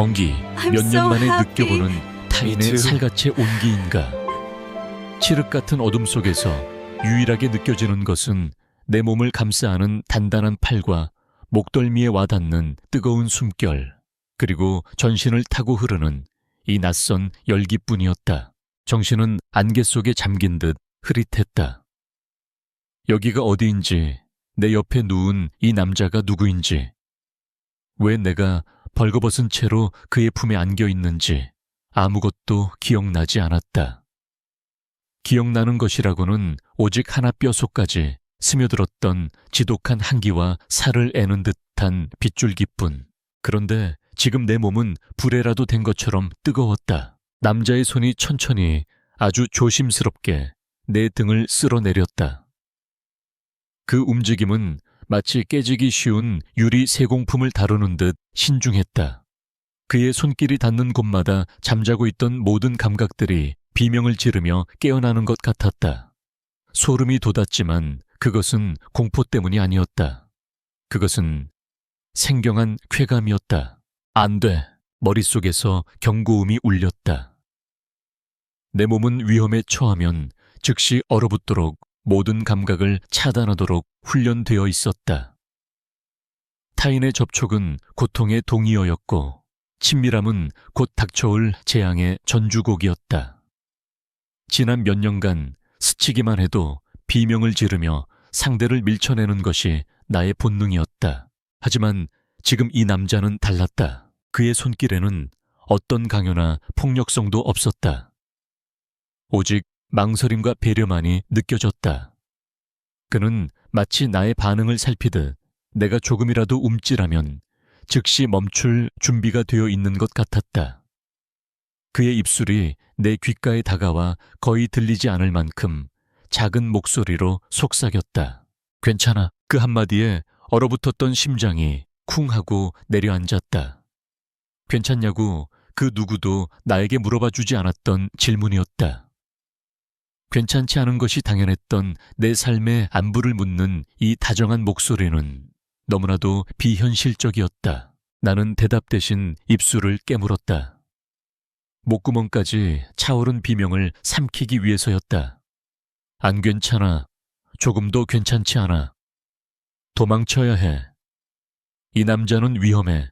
엉기, I'm 몇 년 so 만에 happy. 느껴보는 Me 타인의 too. 살갗의 온기인가. 칠흑 같은 어둠 속에서 유일하게 느껴지는 것은 내 몸을 감싸안은 단단한 팔과 목덜미에 와닿는 뜨거운 숨결, 그리고 전신을 타고 흐르는 이 낯선 열기뿐이었다. 정신은 안개 속에 잠긴 듯 흐릿했다. 여기가 어디인지, 내 옆에 누운 이 남자가 누구인지, 왜 내가 벌거벗은 채로 그의 품에 안겨 있는지 아무것도 기억나지 않았다. 기억나는 것이라고는 오직 하나 뼛속까지 스며들었던 지독한 한기와 살을 애는 듯한 빗줄기뿐. 그런데 지금 내 몸은 불에라도 된 것처럼 뜨거웠다. 남자의 손이 천천히 아주 조심스럽게 내 등을 쓸어내렸다. 그 움직임은 마치 깨지기 쉬운 유리 세공품을 다루는 듯 신중했다. 그의 손길이 닿는 곳마다 잠자고 있던 모든 감각들이 비명을 지르며 깨어나는 것 같았다. 소름이 돋았지만 그것은 공포 때문이 아니었다. 그것은 생경한 쾌감이었다. 안 돼. 머릿속에서 경고음이 울렸다. 내 몸은 위험에 처하면 즉시 얼어붙도록 모든 감각을 차단하도록 훈련되어 있었다. 타인의 접촉은 고통의 동의어였고 친밀함은 곧 닥쳐올 재앙의 전주곡이었다. 지난 몇 년간 스치기만 해도 비명을 지르며 상대를 밀쳐내는 것이 나의 본능이었다. 하지만 지금 이 남자는 달랐다. 그의 손길에는 어떤 강요나 폭력성도 없었다. 오직 망설임과 배려만이 느껴졌다. 그는 마치 나의 반응을 살피듯 내가 조금이라도 움찔하면 즉시 멈출 준비가 되어 있는 것 같았다. 그의 입술이 내 귓가에 다가와 거의 들리지 않을 만큼 작은 목소리로 속삭였다. 괜찮아. 그 한마디에 얼어붙었던 심장이 쿵 하고 내려앉았다. 괜찮냐고 그 누구도 나에게 물어봐 주지 않았던 질문이었다. 괜찮지 않은 것이 당연했던 내 삶의 안부를 묻는 이 다정한 목소리는 너무나도 비현실적이었다. 나는 대답 대신 입술을 깨물었다. 목구멍까지 차오른 비명을 삼키기 위해서였다. 안 괜찮아. 조금도 괜찮지 않아. 도망쳐야 해. 이 남자는 위험해.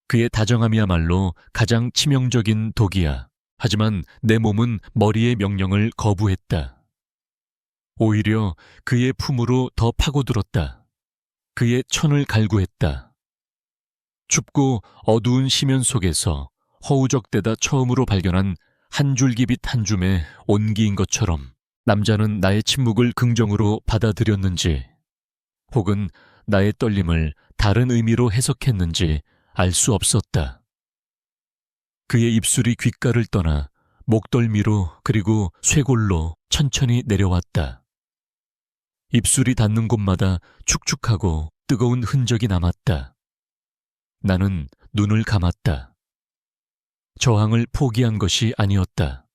그의 다정함이야말로 가장 치명적인 독이야. 하지만 내 몸은 머리의 명령을 거부했다. 오히려 그의 품으로 더 파고들었다. 그의 천을 갈구했다. 춥고 어두운 심연 속에서 허우적대다 처음으로 발견한 한 줄기빛 한 줌의 온기인 것처럼 남자는 나의 침묵을 긍정으로 받아들였는지 혹은 나의 떨림을 다른 의미로 해석했는지 알 수 없었다. 그의 입술이 귓가를 떠나 목덜미로 그리고 쇄골로 천천히 내려왔다. 입술이 닿는 곳마다 축축하고 뜨거운 흔적이 남았다. 나는 눈을 감았다. 저항을 포기한 것이 아니었다.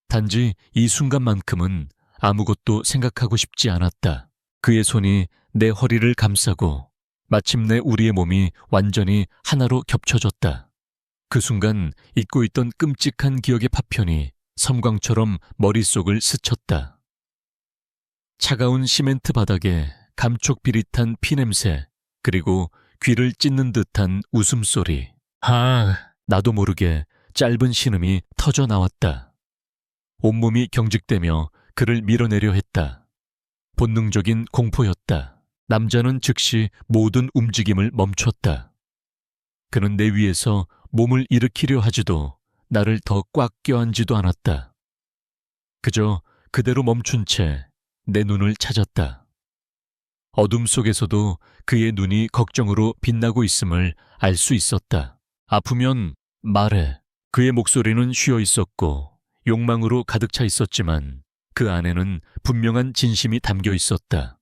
단지 이 순간만큼은 아무것도 생각하고 싶지 않았다. 그의 손이 내 허리를 감싸고 마침내 우리의 몸이 완전히 하나로 겹쳐졌다. 그 순간 잊고 있던 끔찍한 기억의 파편이 섬광처럼 머릿속을 스쳤다. 차가운 시멘트 바닥에 감촉비릿한 피냄새, 그리고 귀를 찢는 듯한 웃음소리. 나도 모르게 짧은 신음이 터져 나왔다. 온몸이 경직되며 그를 밀어내려 했다. 본능적인 공포였다. 남자는 즉시 모든 움직임을 멈췄다. 그는 내 위에서 몸을 일으키려 하지도 나를 더 꽉 껴안지도 않았다. 그저 그대로 멈춘 채 내 눈을 찾았다. 어둠 속에서도 그의 눈이 걱정으로 빛나고 있음을 알 수 있었다. 아프면 말해. 그의 목소리는 쉬어 있었고 욕망으로 가득 차 있었지만 그 안에는 분명한 진심이 담겨 있었다.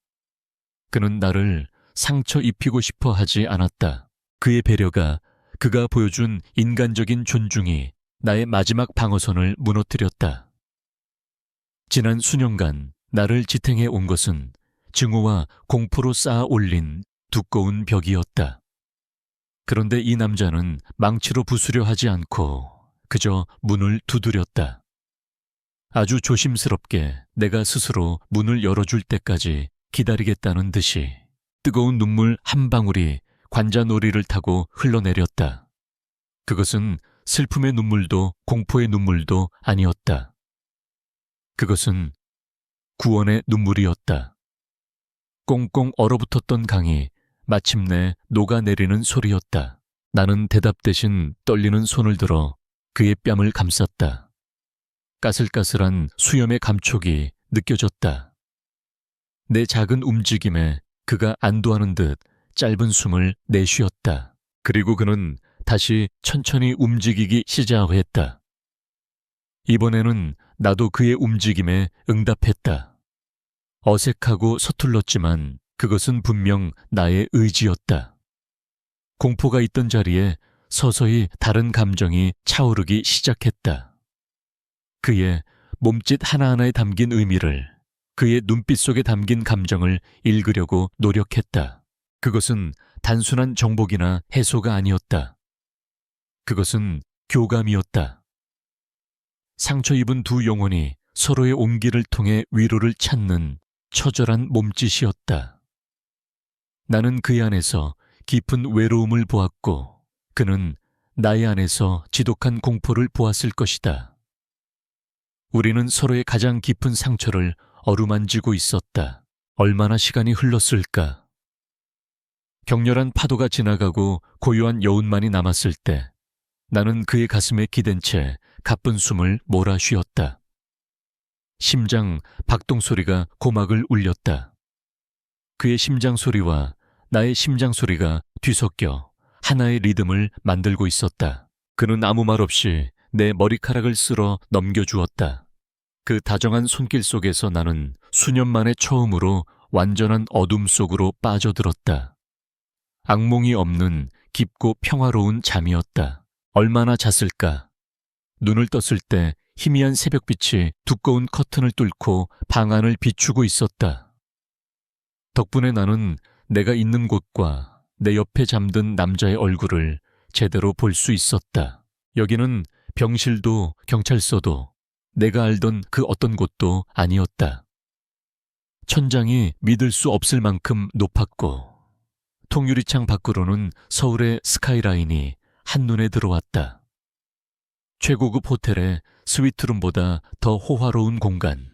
그는 나를 상처 입히고 싶어 하지 않았다. 그의 배려가, 그가 보여준 인간적인 존중이 나의 마지막 방어선을 무너뜨렸다. 지난 수년간 나를 지탱해 온 것은 증오와 공포로 쌓아 올린 두꺼운 벽이었다. 그런데 이 남자는 망치로 부수려 하지 않고 그저 문을 두드렸다. 아주 조심스럽게 내가 스스로 문을 열어줄 때까지 기다리겠다는 듯이 뜨거운 눈물 한 방울이 관자놀이를 타고 흘러내렸다. 그것은 슬픔의 눈물도 공포의 눈물도 아니었다. 그것은 구원의 눈물이었다. 꽁꽁 얼어붙었던 강이 마침내 녹아내리는 소리였다. 나는 대답 대신 떨리는 손을 들어 그의 뺨을 감쌌다. 까슬까슬한 수염의 감촉이 느껴졌다. 내 작은 움직임에 그가 안도하는 듯 짧은 숨을 내쉬었다. 그리고 그는 다시 천천히 움직이기 시작했다. 이번에는 나도 그의 움직임에 응답했다. 어색하고 서툴렀지만 그것은 분명 나의 의지였다. 공포가 있던 자리에 서서히 다른 감정이 차오르기 시작했다. 그의 몸짓 하나하나에 담긴 의미를, 그의 눈빛 속에 담긴 감정을 읽으려고 노력했다. 그것은 단순한 정복이나 해소가 아니었다. 그것은 교감이었다. 상처 입은 두 영혼이 서로의 온기를 통해 위로를 찾는 처절한 몸짓이었다. 나는 그의 안에서 깊은 외로움을 보았고 그는 나의 안에서 지독한 공포를 보았을 것이다. 우리는 서로의 가장 깊은 상처를 어루만지고 있었다. 얼마나 시간이 흘렀을까? 격렬한 파도가 지나가고 고요한 여운만이 남았을 때 나는 그의 가슴에 기댄 채 가쁜 숨을 몰아 쉬었다. 심장 박동 소리가 고막을 울렸다. 그의 심장 소리와 나의 심장 소리가 뒤섞여 하나의 리듬을 만들고 있었다. 그는 아무 말 없이 내 머리카락을 쓸어 넘겨주었다. 그 다정한 손길 속에서 나는 수년 만에 처음으로 완전한 어둠 속으로 빠져들었다. 악몽이 없는 깊고 평화로운 잠이었다. 얼마나 잤을까? 눈을 떴을 때 희미한 새벽빛이 두꺼운 커튼을 뚫고 방 안을 비추고 있었다. 덕분에 나는 내가 있는 곳과 내 옆에 잠든 남자의 얼굴을 제대로 볼 수 있었다. 여기는 병실도 경찰서도 내가 알던 그 어떤 곳도 아니었다. 천장이 믿을 수 없을 만큼 높았고 통유리창 밖으로는 서울의 스카이라인이 한눈에 들어왔다. 최고급 호텔의 스위트룸보다 더 호화로운 공간.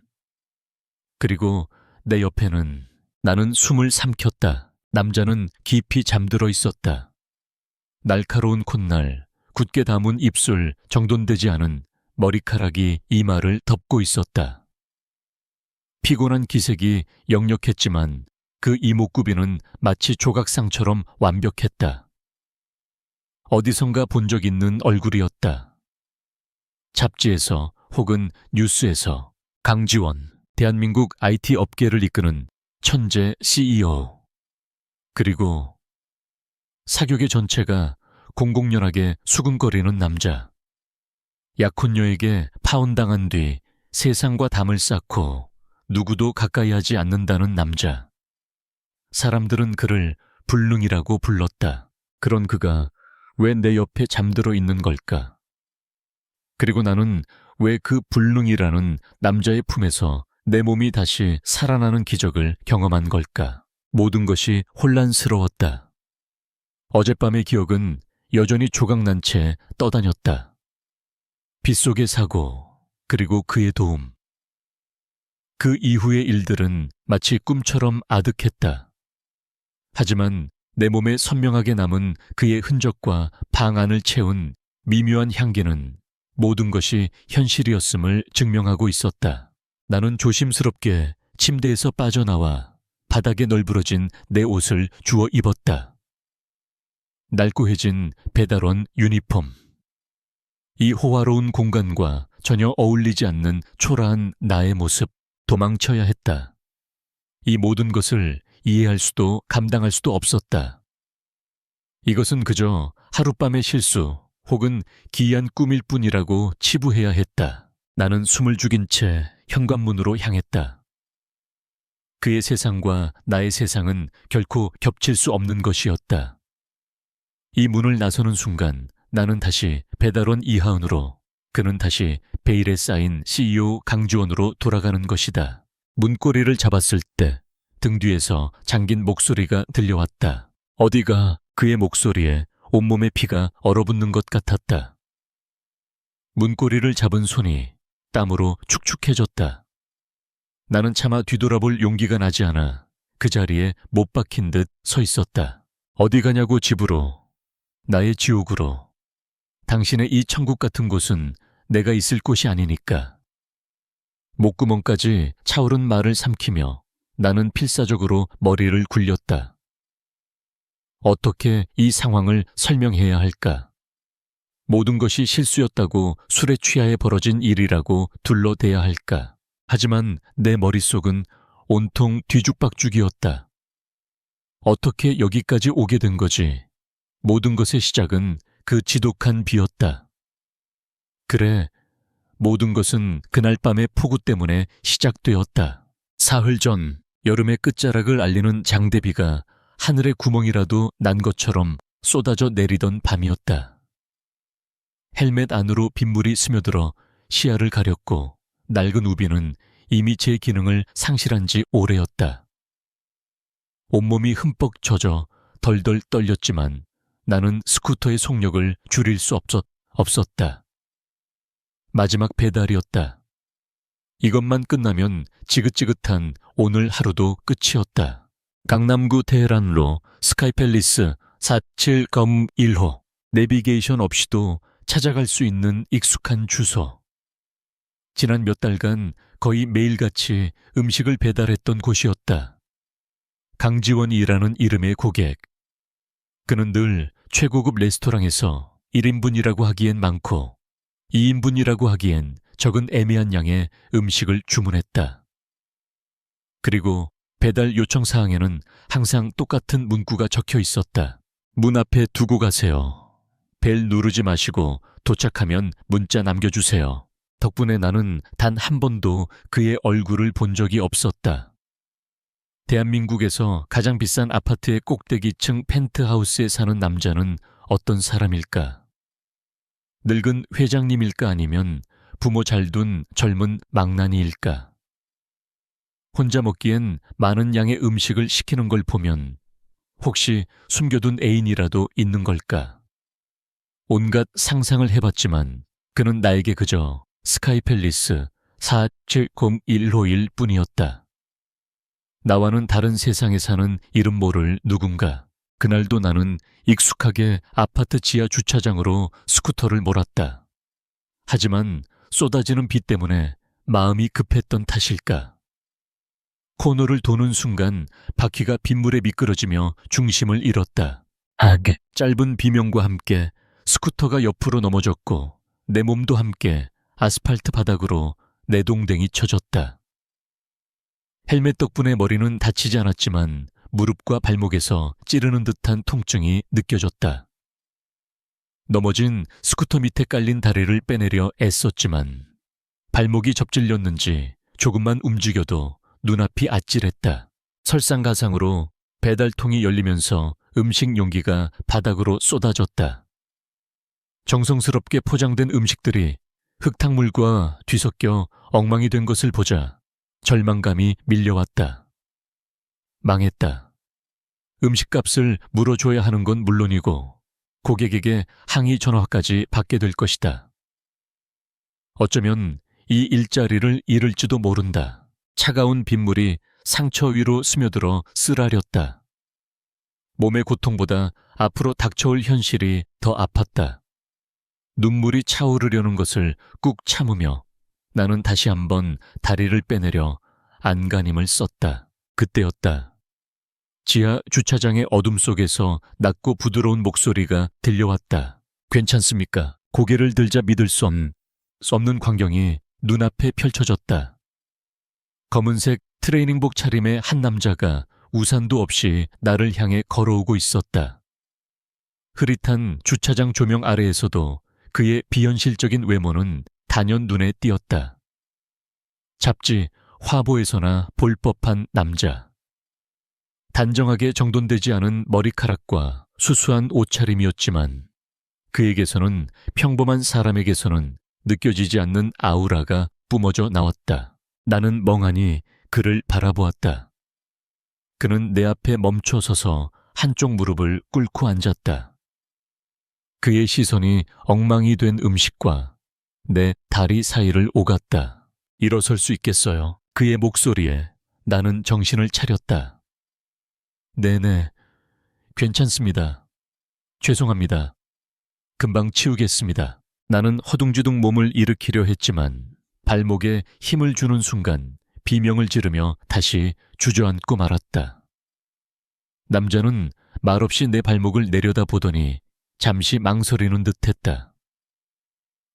그리고 내 옆에는 나는 숨을 삼켰다. 남자는 깊이 잠들어 있었다. 날카로운 콧날, 굳게 담은 입술, 정돈되지 않은 머리카락이 이마를 덮고 있었다. 피곤한 기색이 역력했지만 그 이목구비는 마치 조각상처럼 완벽했다. 어디선가 본 적 있는 얼굴이었다. 잡지에서 혹은 뉴스에서 강지원, 대한민국 IT 업계를 이끄는 천재 CEO. 그리고 사교계 전체가 공공연하게 수군거리는 남자. 약혼녀에게 파혼당한 뒤 세상과 담을 쌓고 누구도 가까이 하지 않는다는 남자. 사람들은 그를 불능이라고 불렀다. 그런 그가 왜 내 옆에 잠들어 있는 걸까? 그리고 나는 왜 그 불능이라는 남자의 품에서 내 몸이 다시 살아나는 기적을 경험한 걸까? 모든 것이 혼란스러웠다. 어젯밤의 기억은 여전히 조각난 채 떠다녔다. 빗속의 사고, 그리고 그의 도움. 그 이후의 일들은 마치 꿈처럼 아득했다. 하지만 내 몸에 선명하게 남은 그의 흔적과 방 안을 채운 미묘한 향기는 모든 것이 현실이었음을 증명하고 있었다. 나는 조심스럽게 침대에서 빠져나와 바닥에 널브러진 내 옷을 주워 입었다. 날고해진 배달원 유니폼. 이 호화로운 공간과 전혀 어울리지 않는 초라한 나의 모습. 도망쳐야 했다. 이 모든 것을 이해할 수도 감당할 수도 없었다. 이것은 그저 하룻밤의 실수 혹은 기이한 꿈일 뿐이라고 치부해야 했다. 나는 숨을 죽인 채 현관문으로 향했다. 그의 세상과 나의 세상은 결코 겹칠 수 없는 것이었다. 이 문을 나서는 순간 나는 다시 배달원 이하은으로, 그는 다시 베일에 쌓인 CEO 강주원으로 돌아가는 것이다. 문고리를 잡았을 때 등 뒤에서 잠긴 목소리가 들려왔다. 어디가 그의 목소리에 온몸의 피가 얼어붙는 것 같았다. 문고리를 잡은 손이 땀으로 축축해졌다. 나는 차마 뒤돌아볼 용기가 나지 않아 그 자리에 못 박힌 듯 서 있었다. 어디 가냐고 집으로, 나의 지옥으로. 당신의 이 천국 같은 곳은 내가 있을 곳이 아니니까. 목구멍까지 차오른 말을 삼키며 나는 필사적으로 머리를 굴렸다. 어떻게 이 상황을 설명해야 할까? 모든 것이 실수였다고 술에 취하에 벌어진 일이라고 둘러대야 할까? 하지만 내 머릿속은 온통 뒤죽박죽이었다. 어떻게 여기까지 오게 된 거지? 모든 것의 시작은 그 지독한 비였다. 그래, 모든 것은 그날 밤의 폭우 때문에 시작되었다. 사흘 전 여름의 끝자락을 알리는 장대비가 하늘의 구멍이라도 난 것처럼 쏟아져 내리던 밤이었다. 헬멧 안으로 빗물이 스며들어 시야를 가렸고 낡은 우비는 이미 제 기능을 상실한 지 오래였다. 온몸이 흠뻑 젖어 덜덜 떨렸지만 나는 스쿠터의 속력을 줄일 수 없었다. 마지막 배달이었다. 이것만 끝나면 지긋지긋한 오늘 하루도 끝이었다. 강남구 테헤란로 스카이팰리스 47-1호. 내비게이션 없이도 찾아갈 수 있는 익숙한 주소. 지난 몇 달간 거의 매일같이 음식을 배달했던 곳이었다. 강지원이라는 이름의 고객. 그는 늘 최고급 레스토랑에서 1인분이라고 하기엔 많고 2인분이라고 하기엔 적은 애매한 양의 음식을 주문했다. 그리고 배달 요청 사항에는 항상 똑같은 문구가 적혀 있었다. 문 앞에 두고 가세요. 벨 누르지 마시고 도착하면 문자 남겨주세요. 덕분에 나는 단 한 번도 그의 얼굴을 본 적이 없었다. 대한민국에서 가장 비싼 아파트의 꼭대기층 펜트하우스에 사는 남자는 어떤 사람일까? 늙은 회장님일까 아니면 부모 잘 둔 젊은 망나니일까? 혼자 먹기엔 많은 양의 음식을 시키는 걸 보면 혹시 숨겨둔 애인이라도 있는 걸까? 온갖 상상을 해봤지만 그는 나에게 그저 스카이팰리스 4701호일 뿐이었다. 나와는 다른 세상에 사는 이름 모를 누군가. 그날도 나는 익숙하게 아파트 지하 주차장으로 스쿠터를 몰았다. 하지만 쏟아지는 비 때문에 마음이 급했던 탓일까? 코너를 도는 순간 바퀴가 빗물에 미끄러지며 중심을 잃었다. 짧은 비명과 함께 스쿠터가 옆으로 넘어졌고 내 몸도 함께 아스팔트 바닥으로 내동댕이 쳐졌다. 헬멧 덕분에 머리는 다치지 않았지만 무릎과 발목에서 찌르는 듯한 통증이 느껴졌다. 넘어진 스쿠터 밑에 깔린 다리를 빼내려 애썼지만 발목이 접질렸는지 조금만 움직여도 눈앞이 아찔했다. 설상가상으로 배달통이 열리면서 음식 용기가 바닥으로 쏟아졌다. 정성스럽게 포장된 음식들이 흙탕물과 뒤섞여 엉망이 된 것을 보자 절망감이 밀려왔다. 망했다. 음식값을 물어줘야 하는 건 물론이고 고객에게 항의 전화까지 받게 될 것이다. 어쩌면 이 일자리를 잃을지도 모른다. 차가운 빗물이 상처 위로 스며들어 쓰라렸다. 몸의 고통보다 앞으로 닥쳐올 현실이 더 아팠다. 눈물이 차오르려는 것을 꾹 참으며 나는 다시 한번 다리를 빼내려 안간힘을 썼다. 그때였다. 지하 주차장의 어둠 속에서 낮고 부드러운 목소리가 들려왔다. 괜찮습니까? 고개를 들자 믿을 수 없는 광경이 눈앞에 펼쳐졌다. 검은색 트레이닝복 차림의 한 남자가 우산도 없이 나를 향해 걸어오고 있었다. 흐릿한 주차장 조명 아래에서도 그의 비현실적인 외모는 단연 눈에 띄었다. 잡지, 화보에서나 볼 법한 남자. 단정하게 정돈되지 않은 머리카락과 수수한 옷차림이었지만 그에게서는 평범한 사람에게서는 느껴지지 않는 아우라가 뿜어져 나왔다. 나는 멍하니 그를 바라보았다. 그는 내 앞에 멈춰 서서 한쪽 무릎을 꿇고 앉았다. 그의 시선이 엉망이 된 음식과 내 다리 사이를 오갔다. 일어설 수 있겠어요? 그의 목소리에 나는 정신을 차렸다. 네네, 괜찮습니다. 죄송합니다. 금방 치우겠습니다. 나는 허둥지둥 몸을 일으키려 했지만 발목에 힘을 주는 순간 비명을 지르며 다시 주저앉고 말았다. 남자는 말없이 내 발목을 내려다보더니 잠시 망설이는 듯했다.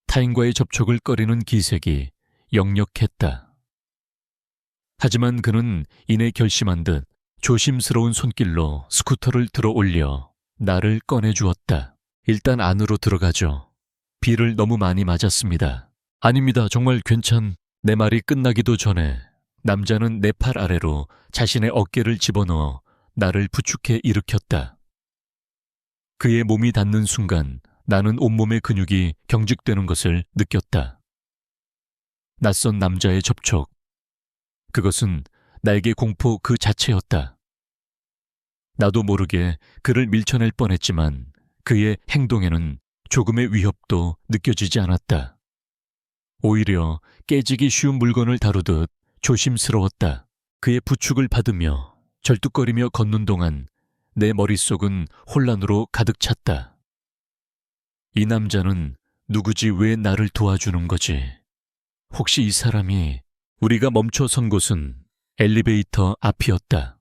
타인과의 접촉을 꺼리는 기색이 역력했다. 하지만 그는 이내 결심한 듯 조심스러운 손길로 스쿠터를 들어 올려 나를 꺼내주었다. 일단 안으로 들어가죠. 비를 너무 많이 맞았습니다. 아닙니다. 정말 내 말이 끝나기도 전에 남자는 내 팔 아래로 자신의 어깨를 집어넣어 나를 부축해 일으켰다. 그의 몸이 닿는 순간 나는 온몸의 근육이 경직되는 것을 느꼈다. 낯선 남자의 접촉. 그것은 나에게 공포 그 자체였다. 나도 모르게 그를 밀쳐낼 뻔했지만 그의 행동에는 조금의 위협도 느껴지지 않았다. 오히려 깨지기 쉬운 물건을 다루듯 조심스러웠다. 그의 부축을 받으며 절뚝거리며 걷는 동안 내 머릿속은 혼란으로 가득 찼다. 이 남자는 누구지 왜 나를 도와주는 거지? 혹시 이 사람이 우리가 멈춰 선 곳은 엘리베이터 앞이었다.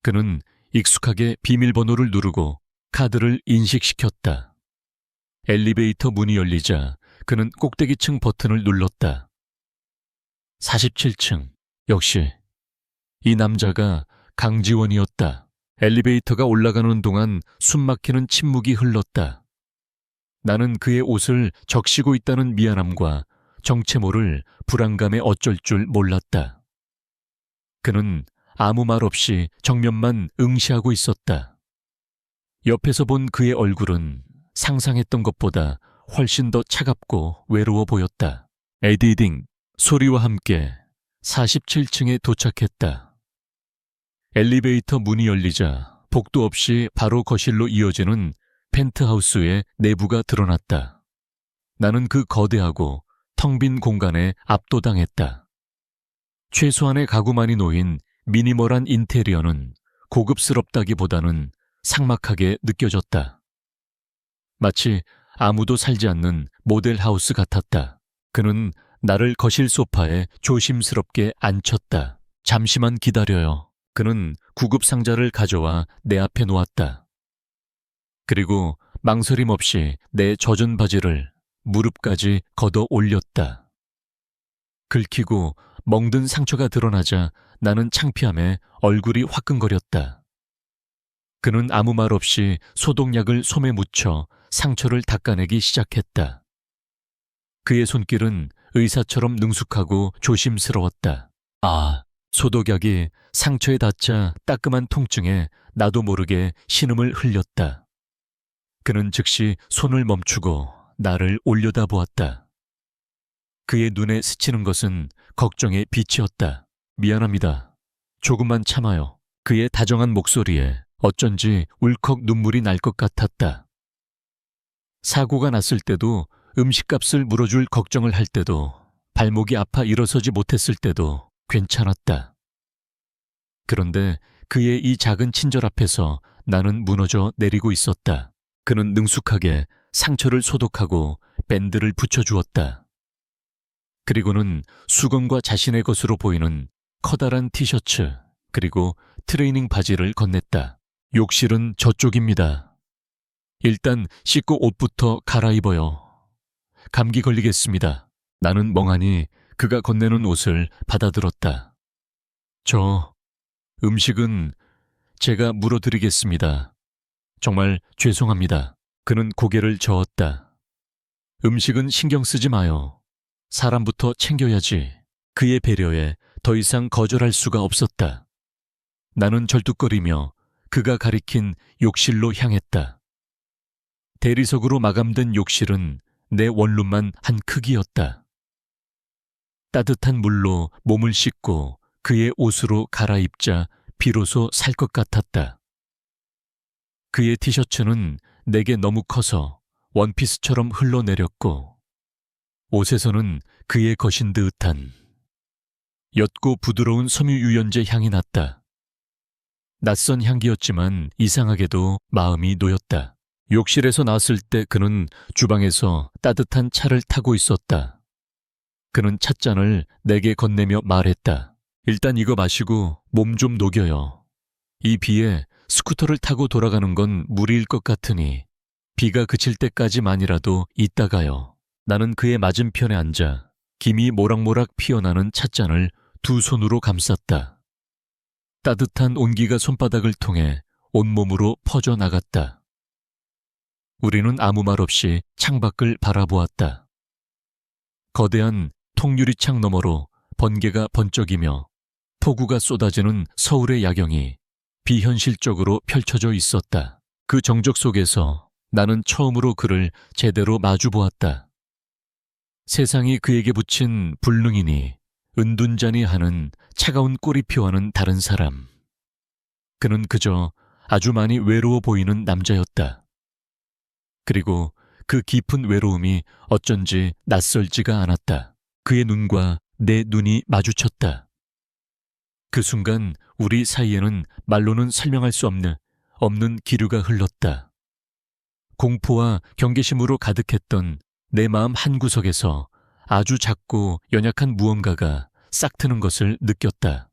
그는 익숙하게 비밀번호를 누르고 카드를 인식시켰다. 엘리베이터 문이 열리자 그는 꼭대기층 버튼을 눌렀다. 47층. 역시 이 남자가 강지원이었다. 엘리베이터가 올라가는 동안 숨막히는 침묵이 흘렀다. 나는 그의 옷을 적시고 있다는 미안함과 정체 모를 불안감에 어쩔 줄 몰랐다. 그는 아무 말 없이 정면만 응시하고 있었다. 옆에서 본 그의 얼굴은 상상했던 것보다 훨씬 더 차갑고 외로워 보였다. 에디딩 소리와 함께 47층에 도착했다. 엘리베이터 문이 열리자 복도 없이 바로 거실로 이어지는 펜트하우스의 내부가 드러났다. 나는 그 거대하고 텅 빈 공간에 압도당했다. 최소한의 가구만이 놓인 미니멀한 인테리어는 고급스럽다기보다는 삭막하게 느껴졌다. 마치 아무도 살지 않는 모델하우스 같았다. 그는 나를 거실 소파에 조심스럽게 앉혔다. 잠시만 기다려요. 그는 구급 상자를 가져와 내 앞에 놓았다. 그리고 망설임 없이 내 젖은 바지를 무릎까지 걷어 올렸다. 긁히고 멍든 상처가 드러나자 나는 창피함에 얼굴이 화끈거렸다. 그는 아무 말 없이 소독약을 솜에 묻혀 상처를 닦아내기 시작했다. 그의 손길은 의사처럼 능숙하고 조심스러웠다. 소독약이 상처에 닿자 따끔한 통증에 나도 모르게 신음을 흘렸다. 그는 즉시 손을 멈추고 나를 올려다보았다. 그의 눈에 스치는 것은 걱정의 빛이었다. 미안합니다. 조금만 참아요. 그의 다정한 목소리에 어쩐지 울컥 눈물이 날 것 같았다. 사고가 났을 때도 음식값을 물어줄 걱정을 할 때도 발목이 아파 일어서지 못했을 때도 괜찮았다. 그런데 그의 이 작은 친절 앞에서 나는 무너져 내리고 있었다. 그는 능숙하게 상처를 소독하고 밴드를 붙여주었다. 그리고는 수건과 자신의 것으로 보이는 커다란 티셔츠 그리고 트레이닝 바지를 건넸다. 욕실은 저쪽입니다. 일단 씻고 옷부터 갈아입어요. 감기 걸리겠습니다. 나는 멍하니 그가 건네는 옷을 받아들었다. 음식은 제가 물어드리겠습니다. 정말 죄송합니다. 그는 고개를 저었다. 음식은 신경 쓰지 마요. 사람부터 챙겨야지. 그의 배려에 더 이상 거절할 수가 없었다. 나는 절뚝거리며 그가 가리킨 욕실로 향했다. 대리석으로 마감된 욕실은 내 원룸만 한 크기였다. 따뜻한 물로 몸을 씻고 그의 옷으로 갈아입자 비로소 살 것 같았다. 그의 티셔츠는 내게 너무 커서 원피스처럼 흘러내렸고 옷에서는 그의 것인 듯한 옅고 부드러운 섬유유연제 향이 났다. 낯선 향기였지만 이상하게도 마음이 놓였다. 욕실에서 나왔을 때 그는 주방에서 따뜻한 차를 타고 있었다. 그는 찻잔을 내게 건네며 말했다. 일단 이거 마시고 몸 좀 녹여요. 이 비에 스쿠터를 타고 돌아가는 건 무리일 것 같으니 비가 그칠 때까지만이라도 있다가요. 나는 그의 맞은편에 앉아 김이 모락모락 피어나는 찻잔을 두 손으로 감쌌다. 따뜻한 온기가 손바닥을 통해 온몸으로 퍼져나갔다. 우리는 아무 말 없이 창밖을 바라보았다. 거대한 통유리창 너머로 번개가 번쩍이며 폭우가 쏟아지는 서울의 야경이 비현실적으로 펼쳐져 있었다. 그 정적 속에서 나는 처음으로 그를 제대로 마주보았다. 세상이 그에게 붙인 불능이니 은둔자니 하는 차가운 꼬리표와는 다른 사람. 그는 그저 아주 많이 외로워 보이는 남자였다. 그리고 그 깊은 외로움이 어쩐지 낯설지가 않았다. 그의 눈과 내 눈이 마주쳤다. 그 순간 우리 사이에는 말로는 설명할 수 없는 기류가 흘렀다. 공포와 경계심으로 가득했던 내 마음 한구석에서 아주 작고 연약한 무언가가 싹트는 것을 느꼈다.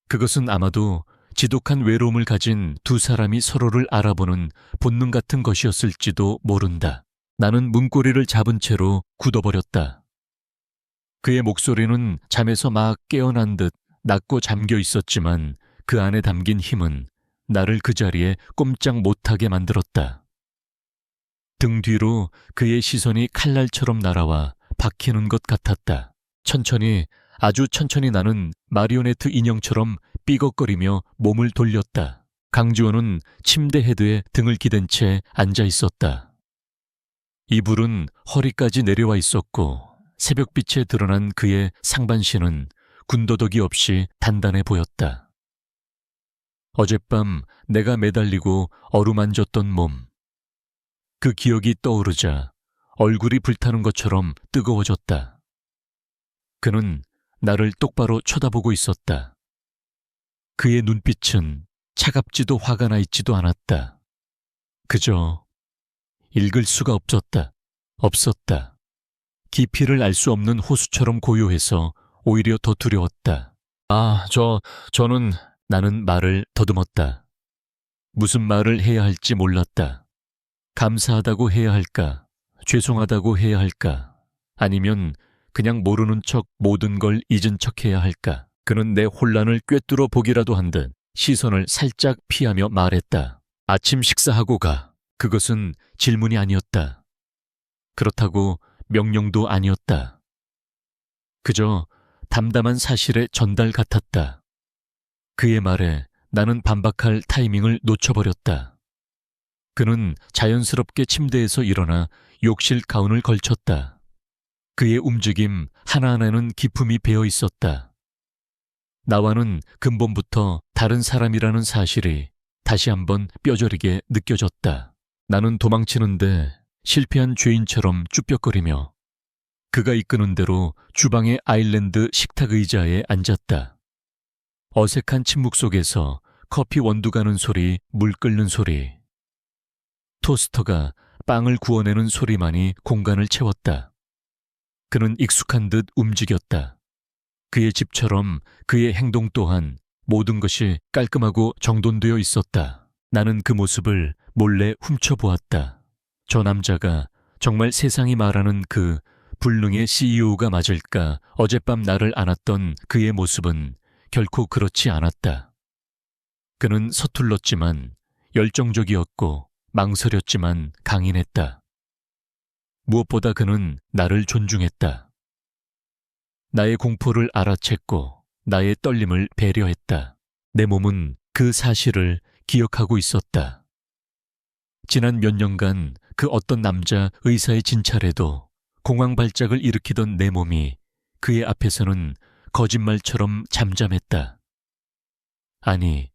그것은 아마도 지독한 외로움을 가진 두 사람이 서로를 알아보는 본능 같은 것이었을지도 모른다. 나는 문고리를 잡은 채로 굳어버렸다. 그의 목소리는 잠에서 막 깨어난 듯 낮고 잠겨 있었지만 그 안에 담긴 힘은 나를 그 자리에 꼼짝 못하게 만들었다. 등 뒤로 그의 시선이 칼날처럼 날아와 박히는 것 같았다. 천천히, 아주 천천히 나는 마리오네트 인형처럼 삐걱거리며 몸을 돌렸다. 강지원은 침대 헤드에 등을 기댄 채 앉아 있었다. 이불은 허리까지 내려와 있었고 새벽빛에 드러난 그의 상반신은 군더더기 없이 단단해 보였다. 어젯밤 내가 매달리고 어루만졌던 몸. 그 기억이 떠오르자 얼굴이 불타는 것처럼 뜨거워졌다. 그는 나를 똑바로 쳐다보고 있었다. 그의 눈빛은 차갑지도 화가 나 있지도 않았다. 그저 읽을 수가 없었다. 깊이를 알 수 없는 호수처럼 고요해서 오히려 더 두려웠다. 저는 나는 말을 더듬었다. 무슨 말을 해야 할지 몰랐다. 감사하다고 해야 할까? 죄송하다고 해야 할까? 아니면 그냥 모르는 척 모든 걸 잊은 척 해야 할까? 그는 내 혼란을 꿰뚫어 보기라도 한 듯 시선을 살짝 피하며 말했다. 아침 식사하고 가. 그것은 질문이 아니었다. 그렇다고 명령도 아니었다. 그저 담담한 사실의 전달 같았다. 그의 말에 나는 반박할 타이밍을 놓쳐버렸다. 그는 자연스럽게 침대에서 일어나 욕실 가운을 걸쳤다. 그의 움직임 하나하나는 기품이 배어 있었다. 나와는 근본부터 다른 사람이라는 사실이 다시 한번 뼈저리게 느껴졌다. 나는 도망치는데 실패한 죄인처럼 쭈뼛거리며 그가 이끄는 대로 주방의 아일랜드 식탁 의자에 앉았다. 어색한 침묵 속에서 커피 원두 가는 소리, 물 끓는 소리, 토스터가 빵을 구워내는 소리만이 공간을 채웠다. 그는 익숙한 듯 움직였다. 그의 집처럼 그의 행동 또한 모든 것이 깔끔하고 정돈되어 있었다. 나는 그 모습을 몰래 훔쳐보았다. 저 남자가 정말 세상이 말하는 그 불능의 CEO가 맞을까? 어젯밤 나를 안았던 그의 모습은 결코 그렇지 않았다. 그는 서툴렀지만 열정적이었고 망설였지만 강인했다. 무엇보다 그는 나를 존중했다. 나의 공포를 알아챘고 나의 떨림을 배려했다. 내 몸은 그 사실을 기억하고 있었다. 지난 몇 년간 그 어떤 남자 의사의 진찰에도 공황 발작을 일으키던 내 몸이 그의 앞에서는 거짓말처럼 잠잠했다. 아니,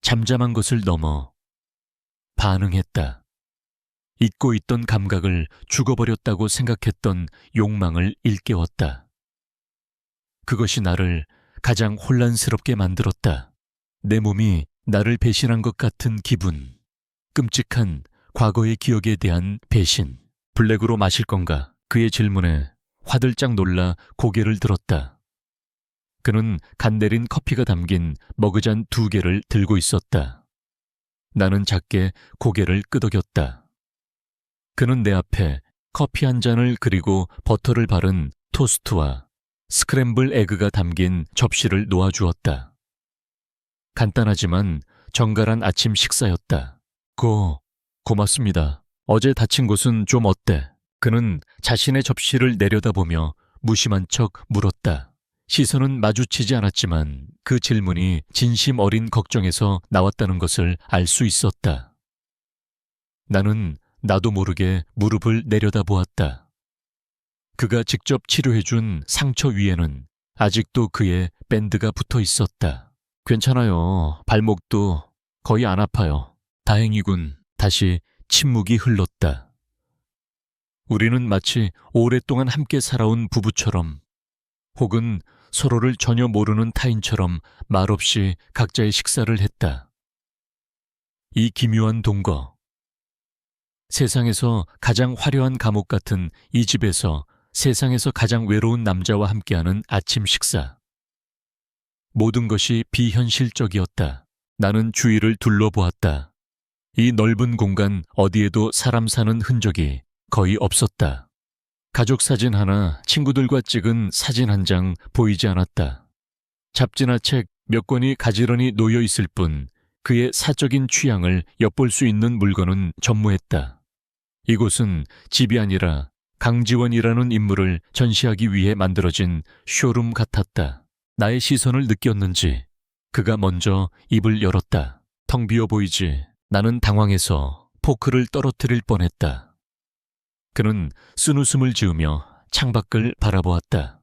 잠잠한 것을 넘어 반응했다. 잊고 있던 감각을 죽어버렸다고 생각했던 욕망을 일깨웠다. 그것이 나를 가장 혼란스럽게 만들었다. 내 몸이 나를 배신한 것 같은 기분, 끔찍한 과거의 기억에 대한 배신. 블랙으로 마실 건가? 그의 질문에 화들짝 놀라 고개를 들었다. 그는 간 내린 커피가 담긴 머그잔 2개를 들고 있었다. 나는 작게 고개를 끄덕였다. 그는 내 앞에 커피 한 잔을 그리고 버터를 바른 토스트와 스크램블 에그가 담긴 접시를 놓아주었다. 간단하지만 정갈한 아침 식사였다. 고맙습니다. 어제 다친 곳은 좀 어때? 그는 자신의 접시를 내려다보며 무심한 척 물었다. 시선은 마주치지 않았지만 그 질문이 진심 어린 걱정에서 나왔다는 것을 알 수 있었다. 나는 나도 모르게 무릎을 내려다보았다. 그가 직접 치료해준 상처 위에는 아직도 그의 밴드가 붙어 있었다. 괜찮아요. 발목도 거의 안 아파요. 다행이군. 다시 침묵이 흘렀다. 우리는 마치 오랫동안 함께 살아온 부부처럼 혹은 서로를 전혀 모르는 타인처럼 말없이 각자의 식사를 했다. 이 기묘한 동거. 세상에서 가장 화려한 감옥 같은 이 집에서 세상에서 가장 외로운 남자와 함께하는 아침 식사. 모든 것이 비현실적이었다. 나는 주위를 둘러보았다. 이 넓은 공간 어디에도 사람 사는 흔적이 거의 없었다. 가족 사진 하나, 친구들과 찍은 사진 한 장 보이지 않았다. 잡지나 책 몇 권이 가지런히 놓여 있을 뿐 그의 사적인 취향을 엿볼 수 있는 물건은 전무했다. 이곳은 집이 아니라 강지원이라는 인물을 전시하기 위해 만들어진 쇼룸 같았다. 나의 시선을 느꼈는지 그가 먼저 입을 열었다. 텅 비어 보이지. 나는 당황해서 포크를 떨어뜨릴 뻔했다. 그는 쓴웃음을 지으며 창밖을 바라보았다.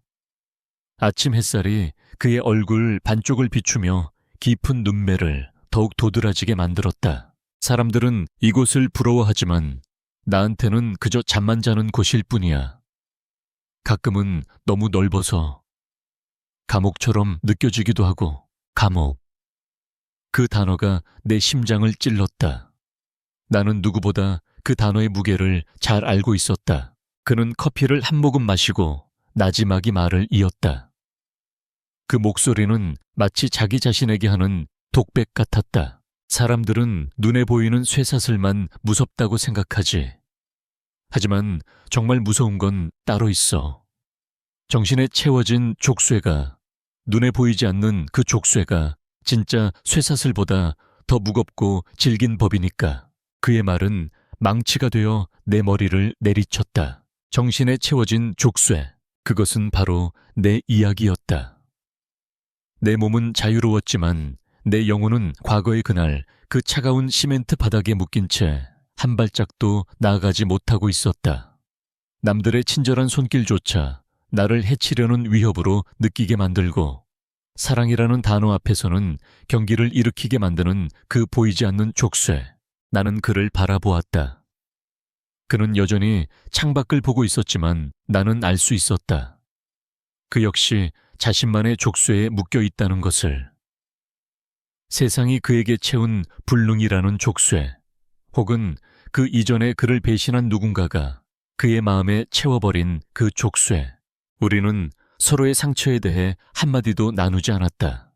아침 햇살이 그의 얼굴 반쪽을 비추며 깊은 눈매를 더욱 도드라지게 만들었다. 사람들은 이곳을 부러워하지만 나한테는 그저 잠만 자는 곳일 뿐이야. 가끔은 너무 넓어서 감옥처럼 느껴지기도 하고. 감옥. 그 단어가 내 심장을 찔렀다. 나는 누구보다 그 단어의 무게를 잘 알고 있었다. 그는 커피를 한 모금 마시고 나지막이 말을 이었다. 그 목소리는 마치 자기 자신에게 하는 독백 같았다. 사람들은 눈에 보이는 쇠사슬만 무섭다고 생각하지. 하지만 정말 무서운 건 따로 있어. 정신에 채워진 족쇄가, 눈에 보이지 않는 그 족쇄가 진짜 쇠사슬보다 더 무겁고 질긴 법이니까. 그의 말은 망치가 되어 내 머리를 내리쳤다. 정신에 채워진 족쇄, 그것은 바로 내 이야기였다. 내 몸은 자유로웠지만 내 영혼은 과거의 그날 그 차가운 시멘트 바닥에 묶인 채 한 발짝도 나아가지 못하고 있었다. 남들의 친절한 손길조차 나를 해치려는 위협으로 느끼게 만들고 사랑이라는 단어 앞에서는 경기를 일으키게 만드는 그 보이지 않는 족쇄. 나는 그를 바라보았다. 그는 여전히 창밖을 보고 있었지만 나는 알 수 있었다. 그 역시 자신만의 족쇄에 묶여 있다는 것을. 세상이 그에게 채운 불능이라는 족쇄, 혹은 그 이전에 그를 배신한 누군가가 그의 마음에 채워버린 그 족쇄. 우리는 서로의 상처에 대해 한마디도 나누지 않았다.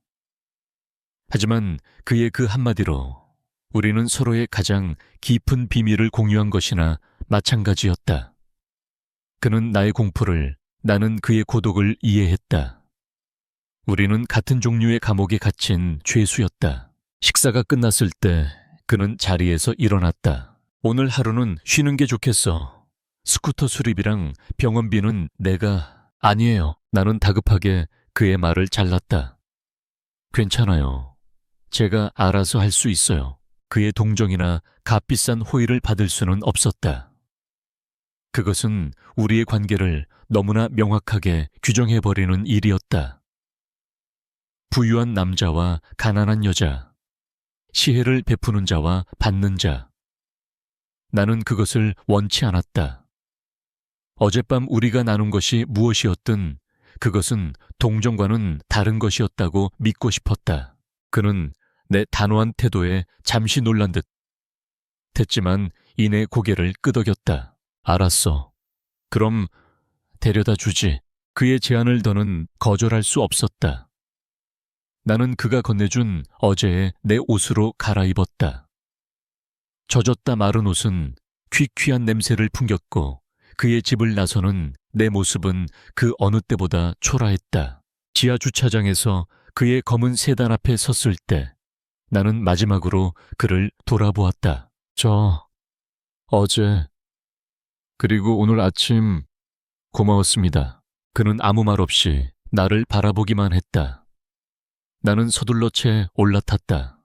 하지만 그의 그 한마디로 우리는 서로의 가장 깊은 비밀을 공유한 것이나 마찬가지였다. 그는 나의 공포를, 나는 그의 고독을 이해했다. 우리는 같은 종류의 감옥에 갇힌 죄수였다. 식사가 끝났을 때 그는 자리에서 일어났다. 오늘 하루는 쉬는 게 좋겠어. 스쿠터 수리비랑 병원비는 내가... 아니에요. 나는 다급하게 그의 말을 잘랐다. 괜찮아요. 제가 알아서 할 수 있어요. 그의 동정이나 값비싼 호의를 받을 수는 없었다. 그것은 우리의 관계를 너무나 명확하게 규정해버리는 일이었다. 부유한 남자와 가난한 여자, 시혜를 베푸는 자와 받는 자. 나는 그것을 원치 않았다. 어젯밤 우리가 나눈 것이 무엇이었든 그것은 동정과는 다른 것이었다고 믿고 싶었다. 그는 내 단호한 태도에 잠시 놀란 듯 했지만 이내 고개를 끄덕였다. 알았어. 그럼 데려다 주지. 그의 제안을 더는 거절할 수 없었다. 나는 그가 건네준 어제의 내 옷으로 갈아입었다. 젖었다 마른 옷은 퀴퀴한 냄새를 풍겼고 그의 집을 나서는 내 모습은 그 어느 때보다 초라했다. 지하 주차장에서 그의 검은 세단 앞에 섰을 때 나는 마지막으로 그를 돌아보았다. 어제 그리고 오늘 아침 고마웠습니다. 그는 아무 말 없이 나를 바라보기만 했다. 나는 서둘러 채 올라탔다.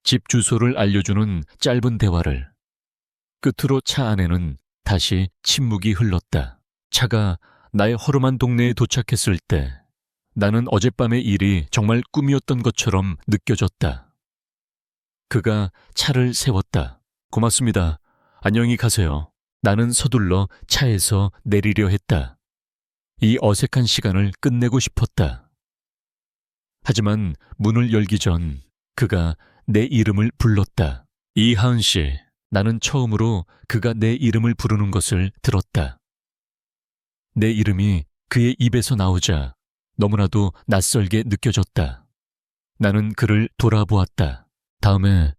집 주소를 알려주는 짧은 대화를. 끝으로 차 안에는 다시 침묵이 흘렀다. 차가 나의 허름한 동네에 도착했을 때 나는 어젯밤의 일이 정말 꿈이었던 것처럼 느껴졌다. 그가 차를 세웠다. 고맙습니다. 안녕히 가세요. 나는 서둘러 차에서 내리려 했다. 이 어색한 시간을 끝내고 싶었다. 하지만 문을 열기 전 그가 내 이름을 불렀다. 이하은 씨. 나는 처음으로 그가 내 이름을 부르는 것을 들었다. 내 이름이 그의 입에서 나오자 너무나도 낯설게 느껴졌다. 나는 그를 돌아보았다. 다음에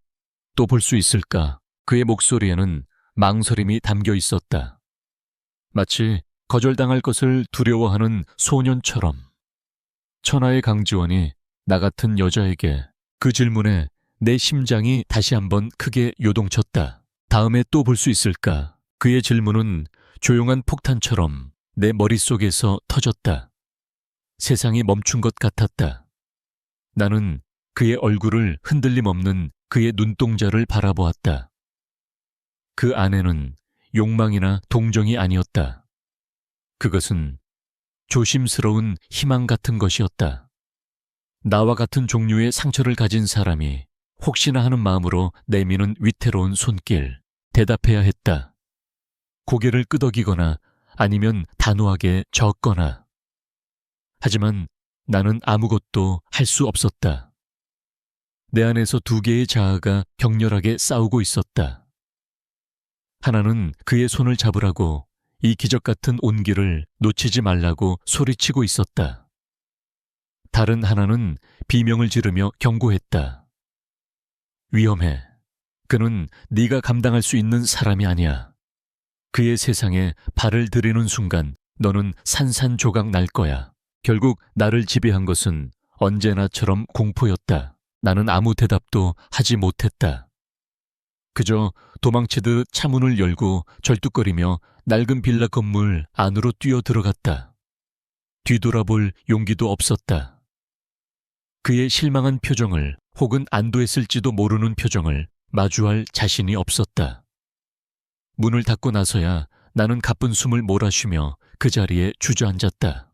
또 볼 수 있을까? 그의 목소리에는 망설임이 담겨 있었다. 마치 거절당할 것을 두려워하는 소년처럼. 천하의 강지원이 나 같은 여자에게 그 질문에 내 심장이 다시 한번 크게 요동쳤다. 다음에 또 볼 수 있을까? 그의 질문은 조용한 폭탄처럼 내 머릿속에서 터졌다. 세상이 멈춘 것 같았다. 나는 그의 얼굴을 흔들림 없는 그의 눈동자를 바라보았다. 그 안에는 욕망이나 동정이 아니었다. 그것은 조심스러운 희망 같은 것이었다. 나와 같은 종류의 상처를 가진 사람이 혹시나 하는 마음으로 내미는 위태로운 손길, 대답해야 했다. 고개를 끄덕이거나 아니면 단호하게 젓거나. 하지만 나는 아무것도 할 수 없었다. 내 안에서 두 개의 자아가 격렬하게 싸우고 있었다. 하나는 그의 손을 잡으라고 이 기적 같은 온기를 놓치지 말라고 소리치고 있었다. 다른 하나는 비명을 지르며 경고했다. 위험해. 그는 네가 감당할 수 있는 사람이 아니야. 그의 세상에 발을 들이는 순간 너는 산산조각 날 거야. 결국 나를 지배한 것은 언제나처럼 공포였다. 나는 아무 대답도 하지 못했다. 그저 도망치듯 차문을 열고 절뚝거리며 낡은 빌라 건물 안으로 뛰어 들어갔다. 뒤돌아볼 용기도 없었다. 그의 실망한 표정을 혹은 안도했을지도 모르는 표정을 마주할 자신이 없었다. 문을 닫고 나서야 나는 가쁜 숨을 몰아쉬며 그 자리에 주저앉았다.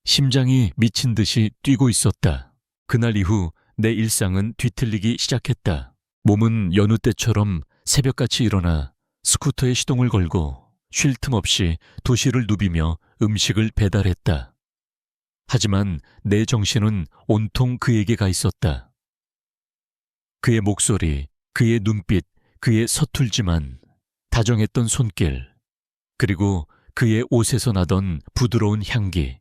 심장이 미친 듯이 뛰고 있었다. 그날 이후 내 일상은 뒤틀리기 시작했다. 몸은 여느 때처럼 새벽같이 일어나 스쿠터에 시동을 걸고 쉴 틈 없이 도시를 누비며 음식을 배달했다. 하지만 내 정신은 온통 그에게 가 있었다. 그의 목소리, 그의 눈빛, 그의 서툴지만 다정했던 손길, 그리고 그의 옷에서 나던 부드러운 향기.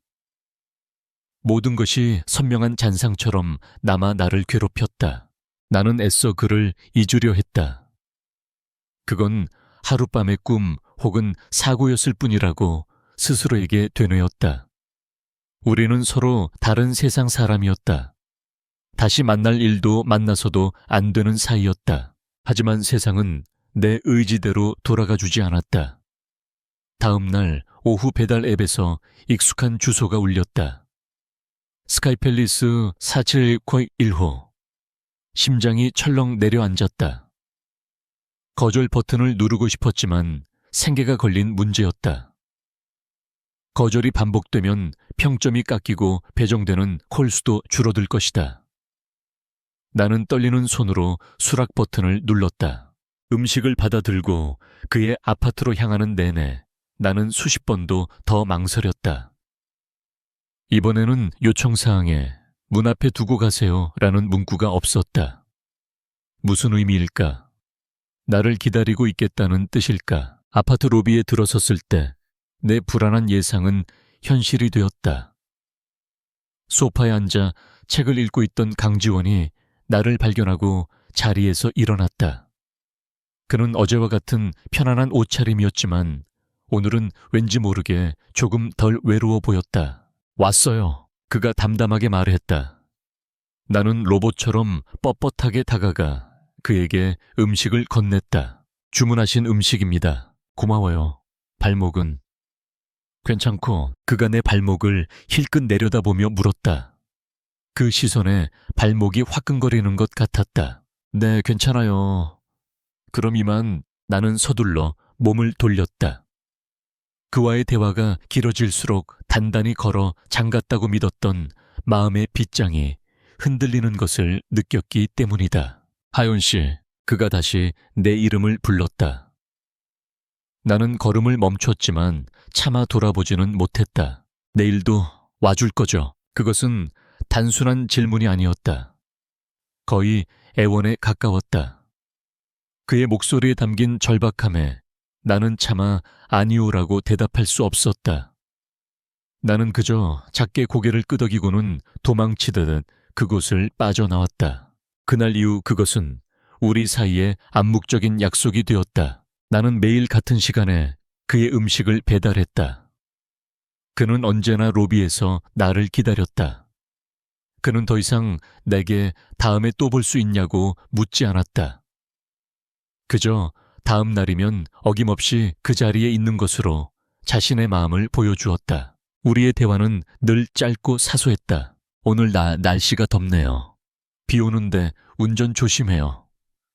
모든 것이 선명한 잔상처럼 남아 나를 괴롭혔다. 나는 애써 그를 잊으려 했다. 그건 하룻밤의 꿈 혹은 사고였을 뿐이라고 스스로에게 되뇌었다. 우리는 서로 다른 세상 사람이었다. 다시 만날 일도 만나서도 안 되는 사이였다. 하지만 세상은 내 의지대로 돌아가 주지 않았다. 다음 날 오후 배달 앱에서 익숙한 주소가 울렸다. 스카이팰리스 471호. 심장이 철렁 내려앉았다. 거절 버튼을 누르고 싶었지만 생계가 걸린 문제였다. 거절이 반복되면 평점이 깎이고 배정되는 콜수도 줄어들 것이다. 나는 떨리는 손으로 수락 버튼을 눌렀다. 음식을 받아들고 그의 아파트로 향하는 내내 나는 수십 번도 더 망설였다. 이번에는 요청사항에 문 앞에 두고 가세요 라는 문구가 없었다. 무슨 의미일까? 나를 기다리고 있겠다는 뜻일까? 아파트 로비에 들어섰을 때 내 불안한 예상은 현실이 되었다. 소파에 앉아 책을 읽고 있던 강지원이 나를 발견하고 자리에서 일어났다. 그는 어제와 같은 편안한 옷차림이었지만 오늘은 왠지 모르게 조금 덜 외로워 보였다. 왔어요. 그가 담담하게 말했다. 나는 로봇처럼 뻣뻣하게 다가가 그에게 음식을 건넸다. 주문하신 음식입니다. 고마워요. 발목은? 괜찮고 그가 내 발목을 힐끗 내려다보며 물었다. 그 시선에 발목이 화끈거리는 것 같았다. 네, 괜찮아요. 그럼 이만. 나는 서둘러 몸을 돌렸다. 그와의 대화가 길어질수록 단단히 걸어 잠갔다고 믿었던 마음의 빗장이 흔들리는 것을 느꼈기 때문이다. 하윤 씨, 그가 다시 내 이름을 불렀다. 나는 걸음을 멈췄지만 차마 돌아보지는 못했다. 내일도 와줄 거죠? 그것은 단순한 질문이 아니었다. 거의 애원에 가까웠다. 그의 목소리에 담긴 절박함에 나는 차마 아니오라고 대답할 수 없었다. 나는 그저 작게 고개를 끄덕이고는 도망치듯 그곳을 빠져나왔다. 그날 이후 그것은 우리 사이의 암묵적인 약속이 되었다. 나는 매일 같은 시간에 그의 음식을 배달했다. 그는 언제나 로비에서 나를 기다렸다. 그는 더 이상 내게 다음에 또 볼 수 있냐고 묻지 않았다. 그저 다음 날이면 어김없이 그 자리에 있는 것으로 자신의 마음을 보여주었다. 우리의 대화는 늘 짧고 사소했다. 오늘 날씨가 덥네요. 비 오는데 운전 조심해요.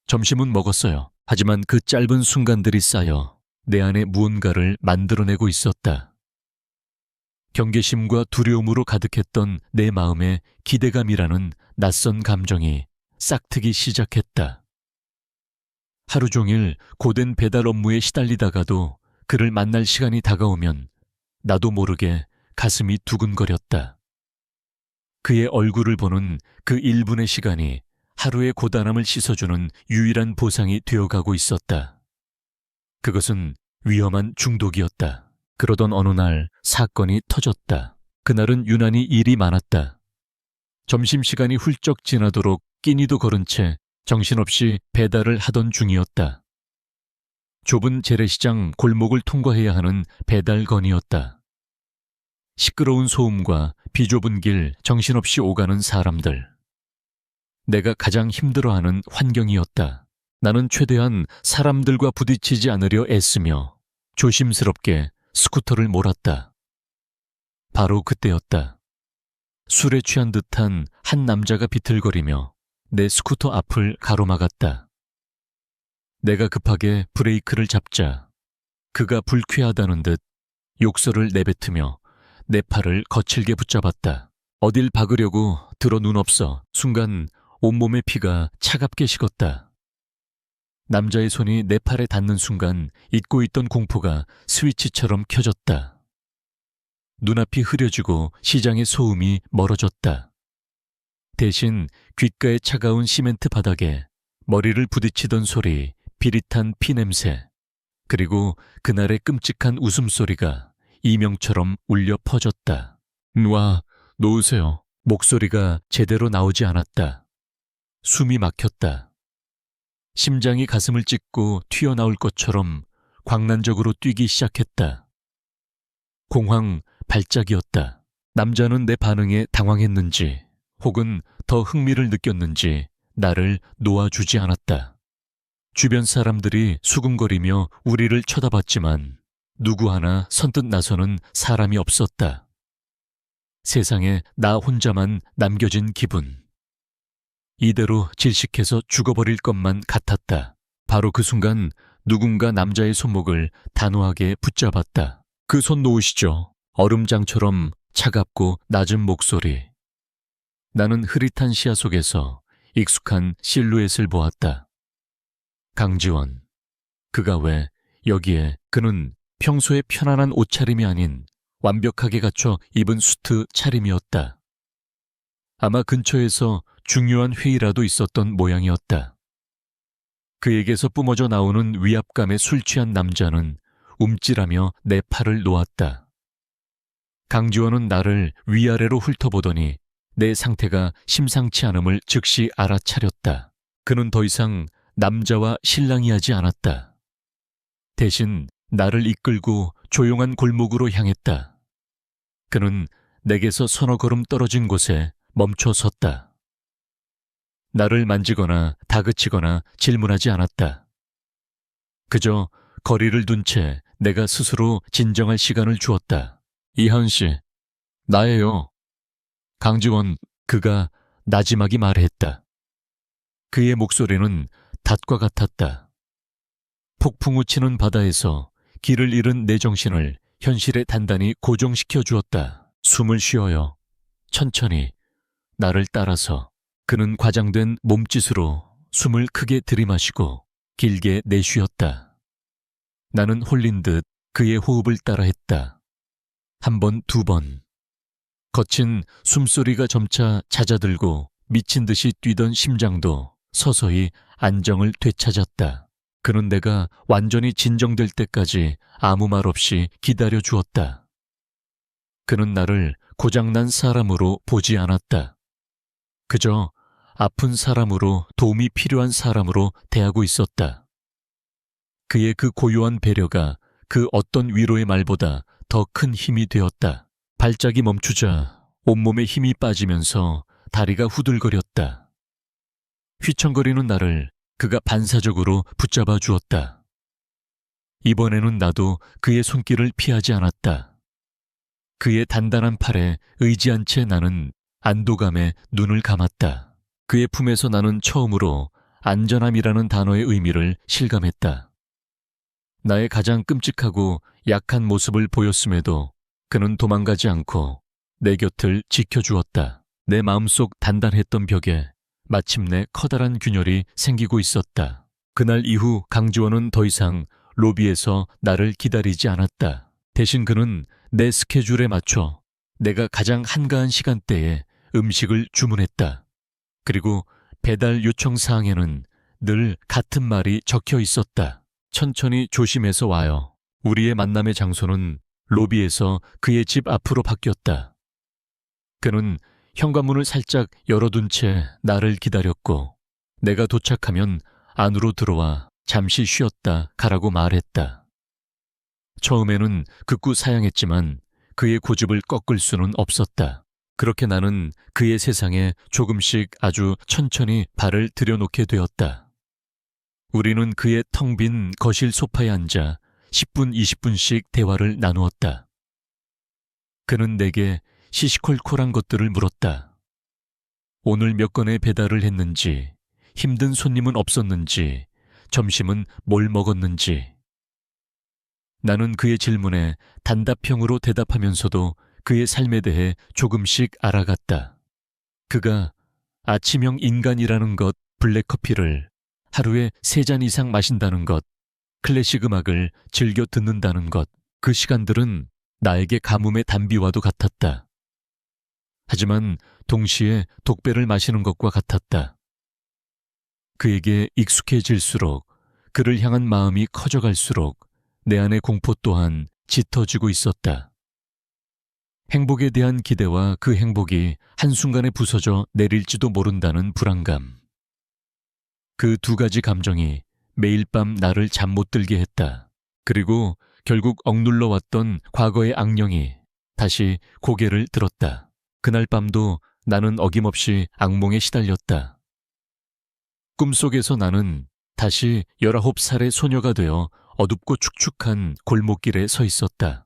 점심은 먹었어요. 하지만 그 짧은 순간들이 쌓여 내 안에 무언가를 만들어내고 있었다. 경계심과 두려움으로 가득했던 내 마음에 기대감이라는 낯선 감정이 싹트기 시작했다. 하루 종일 고된 배달 업무에 시달리다가도 그를 만날 시간이 다가오면 나도 모르게 가슴이 두근거렸다. 그의 얼굴을 보는 그 1분의 시간이 하루의 고단함을 씻어주는 유일한 보상이 되어가고 있었다. 그것은 위험한 중독이었다. 그러던 어느 날 사건이 터졌다. 그날은 유난히 일이 많았다. 점심시간이 훌쩍 지나도록 끼니도 거른 채 정신없이 배달을 하던 중이었다. 좁은 재래시장 골목을 통과해야 하는 배달건이었다. 시끄러운 소음과 비좁은 길 정신없이 오가는 사람들. 내가 가장 힘들어하는 환경이었다. 나는 최대한 사람들과 부딪히지 않으려 애쓰며 조심스럽게 스쿠터를 몰았다. 바로 그때였다. 술에 취한 듯한 한 남자가 비틀거리며 내 스쿠터 앞을 가로막았다. 내가 급하게 브레이크를 잡자 그가 불쾌하다는 듯 욕설을 내뱉으며 내 팔을 거칠게 붙잡았다. 어딜 박으려고 들어 눈 없어. 순간 온몸의 피가 차갑게 식었다. 남자의 손이 내 팔에 닿는 순간 잊고 있던 공포가 스위치처럼 켜졌다. 눈앞이 흐려지고 시장의 소음이 멀어졌다. 대신 귓가의 차가운 시멘트 바닥에 머리를 부딪히던 소리, 비릿한 피냄새, 그리고 그날의 끔찍한 웃음소리가 이명처럼 울려 퍼졌다. 와, 놓으세요. 목소리가 제대로 나오지 않았다. 숨이 막혔다. 심장이 가슴을 찢고 튀어나올 것처럼 광란적으로 뛰기 시작했다. 공황 발작이었다. 남자는 내 반응에 당황했는지 혹은 더 흥미를 느꼈는지 나를 놓아주지 않았다. 주변 사람들이 수군거리며 우리를 쳐다봤지만 누구 하나 선뜻 나서는 사람이 없었다. 세상에 나 혼자만 남겨진 기분. 이대로 질식해서 죽어버릴 것만 같았다. 바로 그 순간 누군가 남자의 손목을 단호하게 붙잡았다. 그 손 놓으시죠. 얼음장처럼 차갑고 낮은 목소리. 나는 흐릿한 시야 속에서 익숙한 실루엣을 보았다. 강지원. 그가 왜 여기에? 그는 평소에 편안한 옷차림이 아닌 완벽하게 갖춰 입은 수트 차림이었다. 아마 근처에서 중요한 회의라도 있었던 모양이었다. 그에게서 뿜어져 나오는 위압감에 술 취한 남자는 움찔하며 내 팔을 놓았다. 강지원은 나를 위아래로 훑어보더니 내 상태가 심상치 않음을 즉시 알아차렸다. 그는 더 이상 남자와 실랑이하지 않았다. 대신 나를 이끌고 조용한 골목으로 향했다. 그는 내게서 서너 걸음 떨어진 곳에 멈춰 섰다. 나를 만지거나 다그치거나 질문하지 않았다. 그저 거리를 둔 채 내가 스스로 진정할 시간을 주었다. 이하은 씨, 나예요. 강지원, 그가 나지막이 말했다. 그의 목소리는 닷과 같았다. 폭풍우 치는 바다에서 길을 잃은 내 정신을 현실에 단단히 고정시켜 주었다. 숨을 쉬어요. 천천히, 나를 따라서. 그는 과장된 몸짓으로 숨을 크게 들이마시고 길게 내쉬었다. 나는 홀린 듯 그의 호흡을 따라했다. 한 번, 두 번. 거친 숨소리가 점차 잦아들고 미친 듯이 뛰던 심장도 서서히 안정을 되찾았다. 그는 내가 완전히 진정될 때까지 아무 말 없이 기다려 주었다. 그는 나를 고장난 사람으로 보지 않았다. 그저 아픈 사람으로, 도움이 필요한 사람으로 대하고 있었다. 그의 그 고요한 배려가 그 어떤 위로의 말보다 더 큰 힘이 되었다. 발작이 멈추자 온몸에 힘이 빠지면서 다리가 후들거렸다. 휘청거리는 나를 그가 반사적으로 붙잡아 주었다. 이번에는 나도 그의 손길을 피하지 않았다. 그의 단단한 팔에 의지한 채 나는 안도감에 눈을 감았다. 그의 품에서 나는 처음으로 안전함이라는 단어의 의미를 실감했다. 나의 가장 끔찍하고 약한 모습을 보였음에도 그는 도망가지 않고 내 곁을 지켜주었다. 내 마음속 단단했던 벽에 마침내 커다란 균열이 생기고 있었다. 그날 이후 강지원은 더 이상 로비에서 나를 기다리지 않았다. 대신 그는 내 스케줄에 맞춰 내가 가장 한가한 시간대에 음식을 주문했다. 그리고 배달 요청 사항에는 늘 같은 말이 적혀 있었다. 천천히 조심해서 와요. 우리의 만남의 장소는 로비에서 그의 집 앞으로 바뀌었다. 그는 현관문을 살짝 열어둔 채 나를 기다렸고 내가 도착하면 안으로 들어와 잠시 쉬었다 가라고 말했다. 처음에는 극구 사양했지만 그의 고집을 꺾을 수는 없었다. 그렇게 나는 그의 세상에 조금씩 아주 천천히 발을 들여놓게 되었다. 우리는 그의 텅 빈 거실 소파에 앉아 10분, 20분씩 대화를 나누었다. 그는 내게 시시콜콜한 것들을 물었다. 오늘 몇 건의 배달을 했는지, 힘든 손님은 없었는지, 점심은 뭘 먹었는지. 나는 그의 질문에 단답형으로 대답하면서도 그의 삶에 대해 조금씩 알아갔다. 그가 아침형 인간이라는 것, 블랙커피를 하루에 3잔 이상 마신다는 것, 클래식 음악을 즐겨 듣는다는 것, 그 시간들은 나에게 가뭄의 단비와도 같았다. 하지만 동시에 독배를 마시는 것과 같았다. 그에게 익숙해질수록, 그를 향한 마음이 커져갈수록 내 안의 공포 또한 짙어지고 있었다. 행복에 대한 기대와 그 행복이 한순간에 부서져 내릴지도 모른다는 불안감. 그 두 가지 감정이 매일 밤 나를 잠 못 들게 했다. 그리고 결국 억눌러 왔던 과거의 악령이 다시 고개를 들었다. 그날 밤도 나는 어김없이 악몽에 시달렸다. 꿈속에서 나는 다시 19살의 소녀가 되어 어둡고 축축한 골목길에 서 있었다.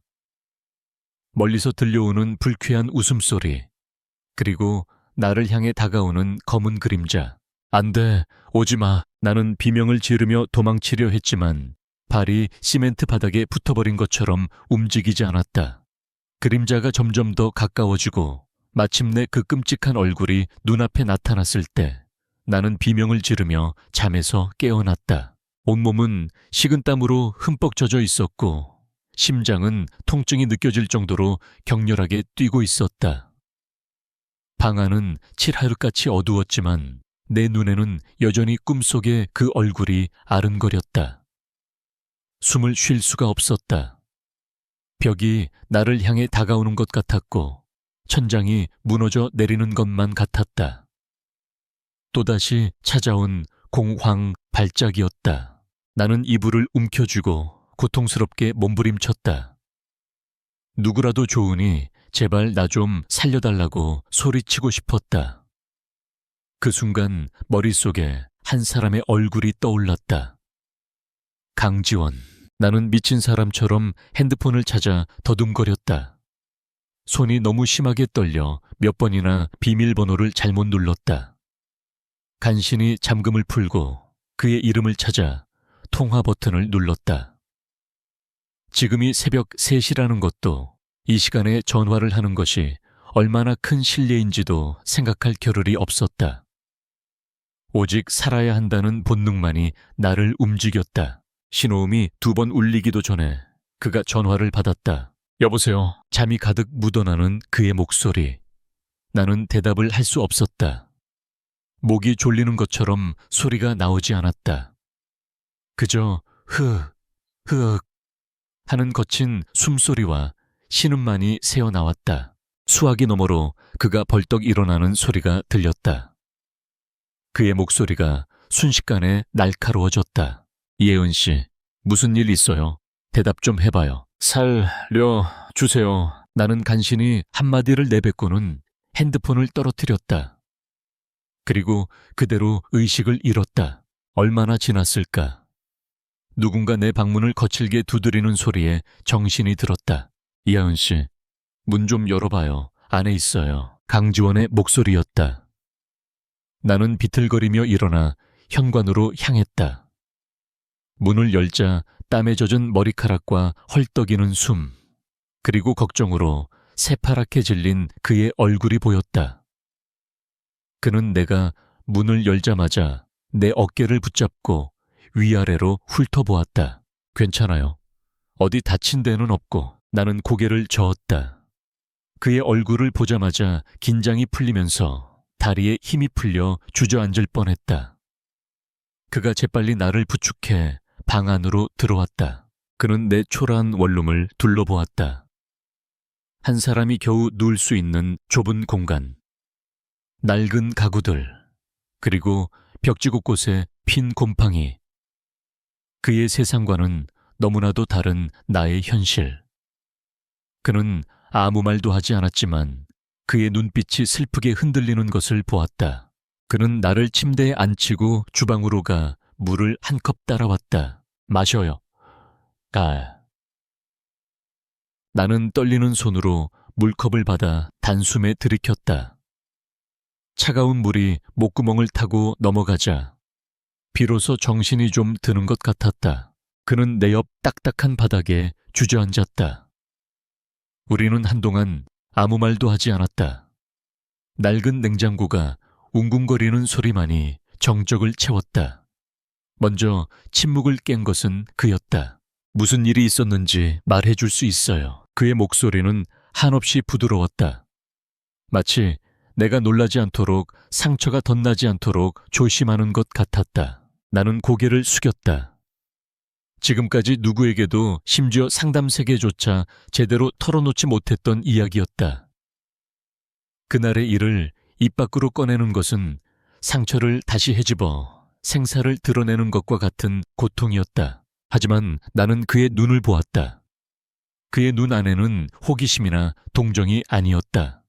멀리서 들려오는 불쾌한 웃음소리, 그리고 나를 향해 다가오는 검은 그림자. 안 돼, 오지 마. 나는 비명을 지르며 도망치려 했지만 발이 시멘트 바닥에 붙어버린 것처럼 움직이지 않았다. 그림자가 점점 더 가까워지고 마침내 그 끔찍한 얼굴이 눈앞에 나타났을 때 나는 비명을 지르며 잠에서 깨어났다. 온몸은 식은땀으로 흠뻑 젖어 있었고 심장은 통증이 느껴질 정도로 격렬하게 뛰고 있었다. 방 안은 칠하룻같이 어두웠지만 내 눈에는 여전히 꿈속의 그 얼굴이 아른거렸다. 숨을 쉴 수가 없었다. 벽이 나를 향해 다가오는 것 같았고 천장이 무너져 내리는 것만 같았다. 또다시 찾아온 공황 발작이었다. 나는 이불을 움켜쥐고 고통스럽게 몸부림쳤다. 누구라도 좋으니 제발 나 좀 살려달라고 소리치고 싶었다. 그 순간 머릿속에 한 사람의 얼굴이 떠올랐다. 강지원. 나는 미친 사람처럼 핸드폰을 찾아 더듬거렸다. 손이 너무 심하게 떨려 몇 번이나 비밀번호를 잘못 눌렀다. 간신히 잠금을 풀고 그의 이름을 찾아 통화 버튼을 눌렀다. 지금이 새벽 3시라는 것도 이 시간에 전화를 하는 것이 얼마나 큰 실례인지도 생각할 겨를이 없었다. 오직 살아야 한다는 본능만이 나를 움직였다. 신호음이 2번 울리기도 전에 그가 전화를 받았다. 여보세요. 잠이 가득 묻어나는 그의 목소리. 나는 대답을 할 수 없었다. 목이 졸리는 것처럼 소리가 나오지 않았다. 그저 흐 하는 거친 숨소리와 신음만이 새어나왔다. 수화기 너머로 그가 벌떡 일어나는 소리가 들렸다. 그의 목소리가 순식간에 날카로워졌다. 예은 씨, 무슨 일 있어요? 대답 좀 해봐요. 살려주세요. 나는 간신히 한마디를 내뱉고는 핸드폰을 떨어뜨렸다. 그리고 그대로 의식을 잃었다. 얼마나 지났을까? 누군가 내 방문을 거칠게 두드리는 소리에 정신이 들었다. 이하은 씨, 문 좀 열어봐요. 안에 있어요. 강지원의 목소리였다. 나는 비틀거리며 일어나 현관으로 향했다. 문을 열자 땀에 젖은 머리카락과 헐떡이는 숨, 그리고 걱정으로 새파랗게 질린 그의 얼굴이 보였다. 그는 내가 문을 열자마자 내 어깨를 붙잡고 위아래로 훑어보았다. 괜찮아요. 어디 다친 데는 없고. 나는 고개를 저었다. 그의 얼굴을 보자마자 긴장이 풀리면서 다리에 힘이 풀려 주저앉을 뻔했다. 그가 재빨리 나를 부축해 방 안으로 들어왔다. 그는 내 초라한 원룸을 둘러보았다. 한 사람이 겨우 누울 수 있는 좁은 공간, 낡은 가구들, 그리고 벽지 곳곳에 핀 곰팡이. 그의 세상과는 너무나도 다른 나의 현실. 그는 아무 말도 하지 않았지만 그의 눈빛이 슬프게 흔들리는 것을 보았다. 그는 나를 침대에 앉히고 주방으로 가 물을 한 컵 따라왔다. 마셔요. 나는 떨리는 손으로 물컵을 받아 단숨에 들이켰다. 차가운 물이 목구멍을 타고 넘어가자 비로소 정신이 좀 드는 것 같았다. 그는 내 옆 딱딱한 바닥에 주저앉았다. 우리는 한동안 아무 말도 하지 않았다. 낡은 냉장고가 웅궁거리는 소리만이 정적을 채웠다. 먼저 침묵을 깬 것은 그였다. 무슨 일이 있었는지 말해줄 수 있어요. 그의 목소리는 한없이 부드러웠다. 마치 내가 놀라지 않도록, 상처가 덧나지 않도록 조심하는 것 같았다. 나는 고개를 숙였다. 지금까지 누구에게도, 심지어 상담세계조차 제대로 털어놓지 못했던 이야기였다. 그날의 일을 입 밖으로 꺼내는 것은 상처를 다시 헤집어 생사를 드러내는 것과 같은 고통이었다. 하지만 나는 그의 눈을 보았다. 그의 눈 안에는 호기심이나 동정이 아니었다.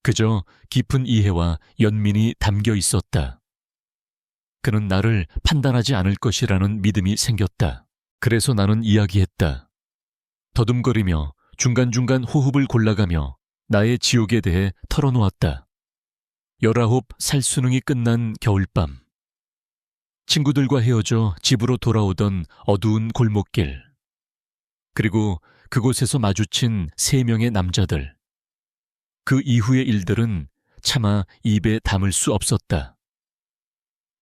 그저 깊은 이해와 연민이 담겨 있었다. 그는 나를 판단하지 않을 것이라는 믿음이 생겼다. 그래서 나는 이야기했다. 더듬거리며 중간중간 호흡을 골라가며 나의 지옥에 대해 털어놓았다. 19 살수능이 끝난 겨울밤. 친구들과 헤어져 집으로 돌아오던 어두운 골목길. 그리고 그곳에서 마주친 3명의 남자들. 그 이후의 일들은 차마 입에 담을 수 없었다.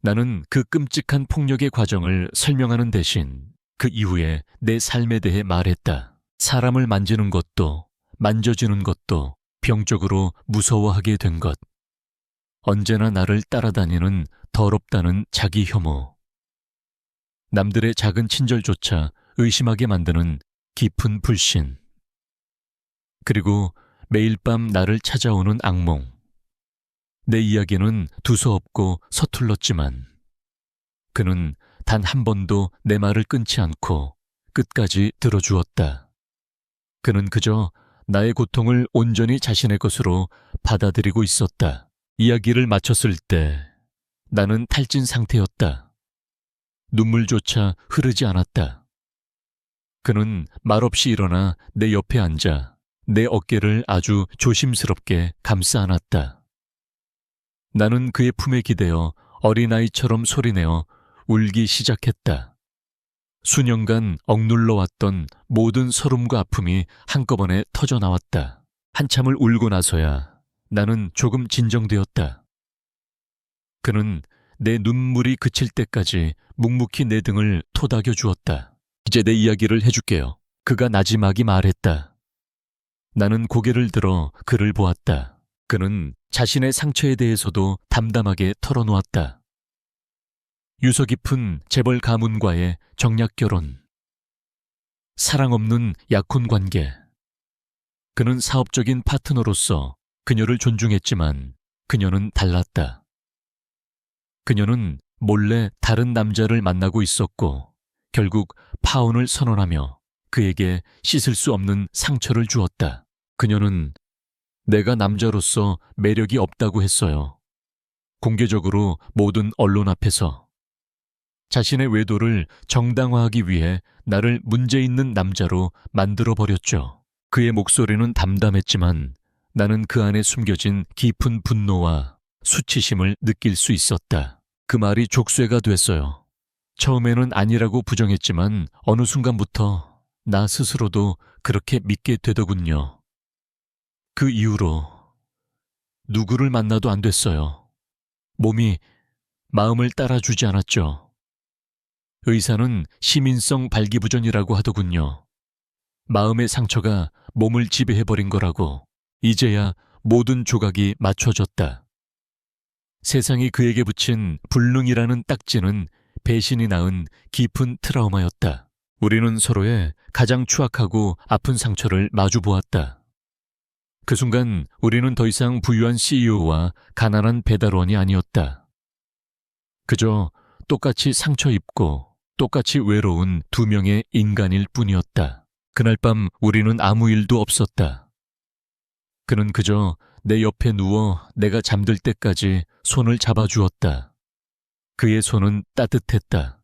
나는 그 끔찍한 폭력의 과정을 설명하는 대신 그 이후에 내 삶에 대해 말했다. 사람을 만지는 것도 만져지는 것도 병적으로 무서워하게 된 것. 언제나 나를 따라다니는 더럽다는 자기 혐오. 남들의 작은 친절조차 의심하게 만드는 깊은 불신. 그리고 매일 밤 나를 찾아오는 악몽. 내 이야기는 두서없고 서툴렀지만 그는 단 한 번도 내 말을 끊지 않고 끝까지 들어주었다. 그는 그저 나의 고통을 온전히 자신의 것으로 받아들이고 있었다. 이야기를 마쳤을 때 나는 탈진 상태였다. 눈물조차 흐르지 않았다. 그는 말없이 일어나 내 옆에 앉아 내 어깨를 아주 조심스럽게 감싸 안았다. 나는 그의 품에 기대어 어린아이처럼 소리내어 울기 시작했다. 수년간 억눌러 왔던 모든 서름과 아픔이 한꺼번에 터져나왔다. 한참을 울고 나서야 나는 조금 진정되었다. 그는 내 눈물이 그칠 때까지 묵묵히 내 등을 토닥여 주었다. 이제 내 이야기를 해줄게요. 그가 나지막이 말했다. 나는 고개를 들어 그를 보았다. 그는 자신의 상처에 대해서도 담담하게 털어놓았다. 유서 깊은 재벌 가문과의 정략 결혼. 사랑 없는 약혼 관계. 그는 사업적인 파트너로서 그녀를 존중했지만 그녀는 달랐다. 그녀는 몰래 다른 남자를 만나고 있었고 결국 파혼을 선언하며 그에게 씻을 수 없는 상처를 주었다. 그녀는 내가 남자로서 매력이 없다고 했어요. 공개적으로 모든 언론 앞에서. 자신의 외도를 정당화하기 위해 나를 문제 있는 남자로 만들어버렸죠. 그의 목소리는 담담했지만 나는 그 안에 숨겨진 깊은 분노와 수치심을 느낄 수 있었다. 그 말이 족쇄가 됐어요. 처음에는 아니라고 부정했지만 어느 순간부터 나 스스로도 그렇게 믿게 되더군요. 그 이후로 누구를 만나도 안 됐어요. 몸이 마음을 따라주지 않았죠. 의사는 시민성 발기부전이라고 하더군요. 마음의 상처가 몸을 지배해버린 거라고. 이제야 모든 조각이 맞춰졌다. 세상이 그에게 붙인 불능이라는 딱지는 배신이 낳은 깊은 트라우마였다. 우리는 서로의 가장 추악하고 아픈 상처를 마주보았다. 그 순간 우리는 더 이상 부유한 CEO와 가난한 배달원이 아니었다. 그저 똑같이 상처 입고 똑같이 외로운 2명의 인간일 뿐이었다. 그날 밤 우리는 아무 일도 없었다. 그는 그저 내 옆에 누워 내가 잠들 때까지 손을 잡아주었다. 그의 손은 따뜻했다.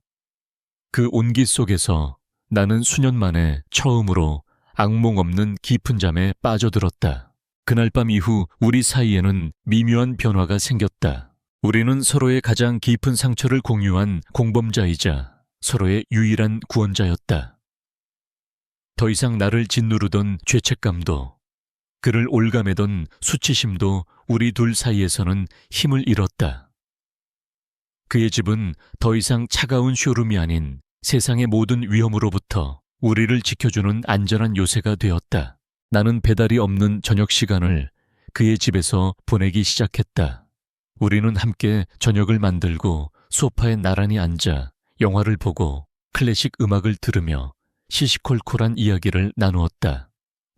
그 온기 속에서 나는 수년 만에 처음으로 악몽 없는 깊은 잠에 빠져들었다. 그날 밤 이후 우리 사이에는 미묘한 변화가 생겼다. 우리는 서로의 가장 깊은 상처를 공유한 공범자이자 서로의 유일한 구원자였다. 더 이상 나를 짓누르던 죄책감도 그를 올가매던 수치심도 우리 둘 사이에서는 힘을 잃었다. 그의 집은 더 이상 차가운 쇼룸이 아닌 세상의 모든 위험으로부터 우리를 지켜주는 안전한 요새가 되었다. 나는 배달이 없는 저녁 시간을 그의 집에서 보내기 시작했다. 우리는 함께 저녁을 만들고 소파에 나란히 앉아 영화를 보고 클래식 음악을 들으며 시시콜콜한 이야기를 나누었다.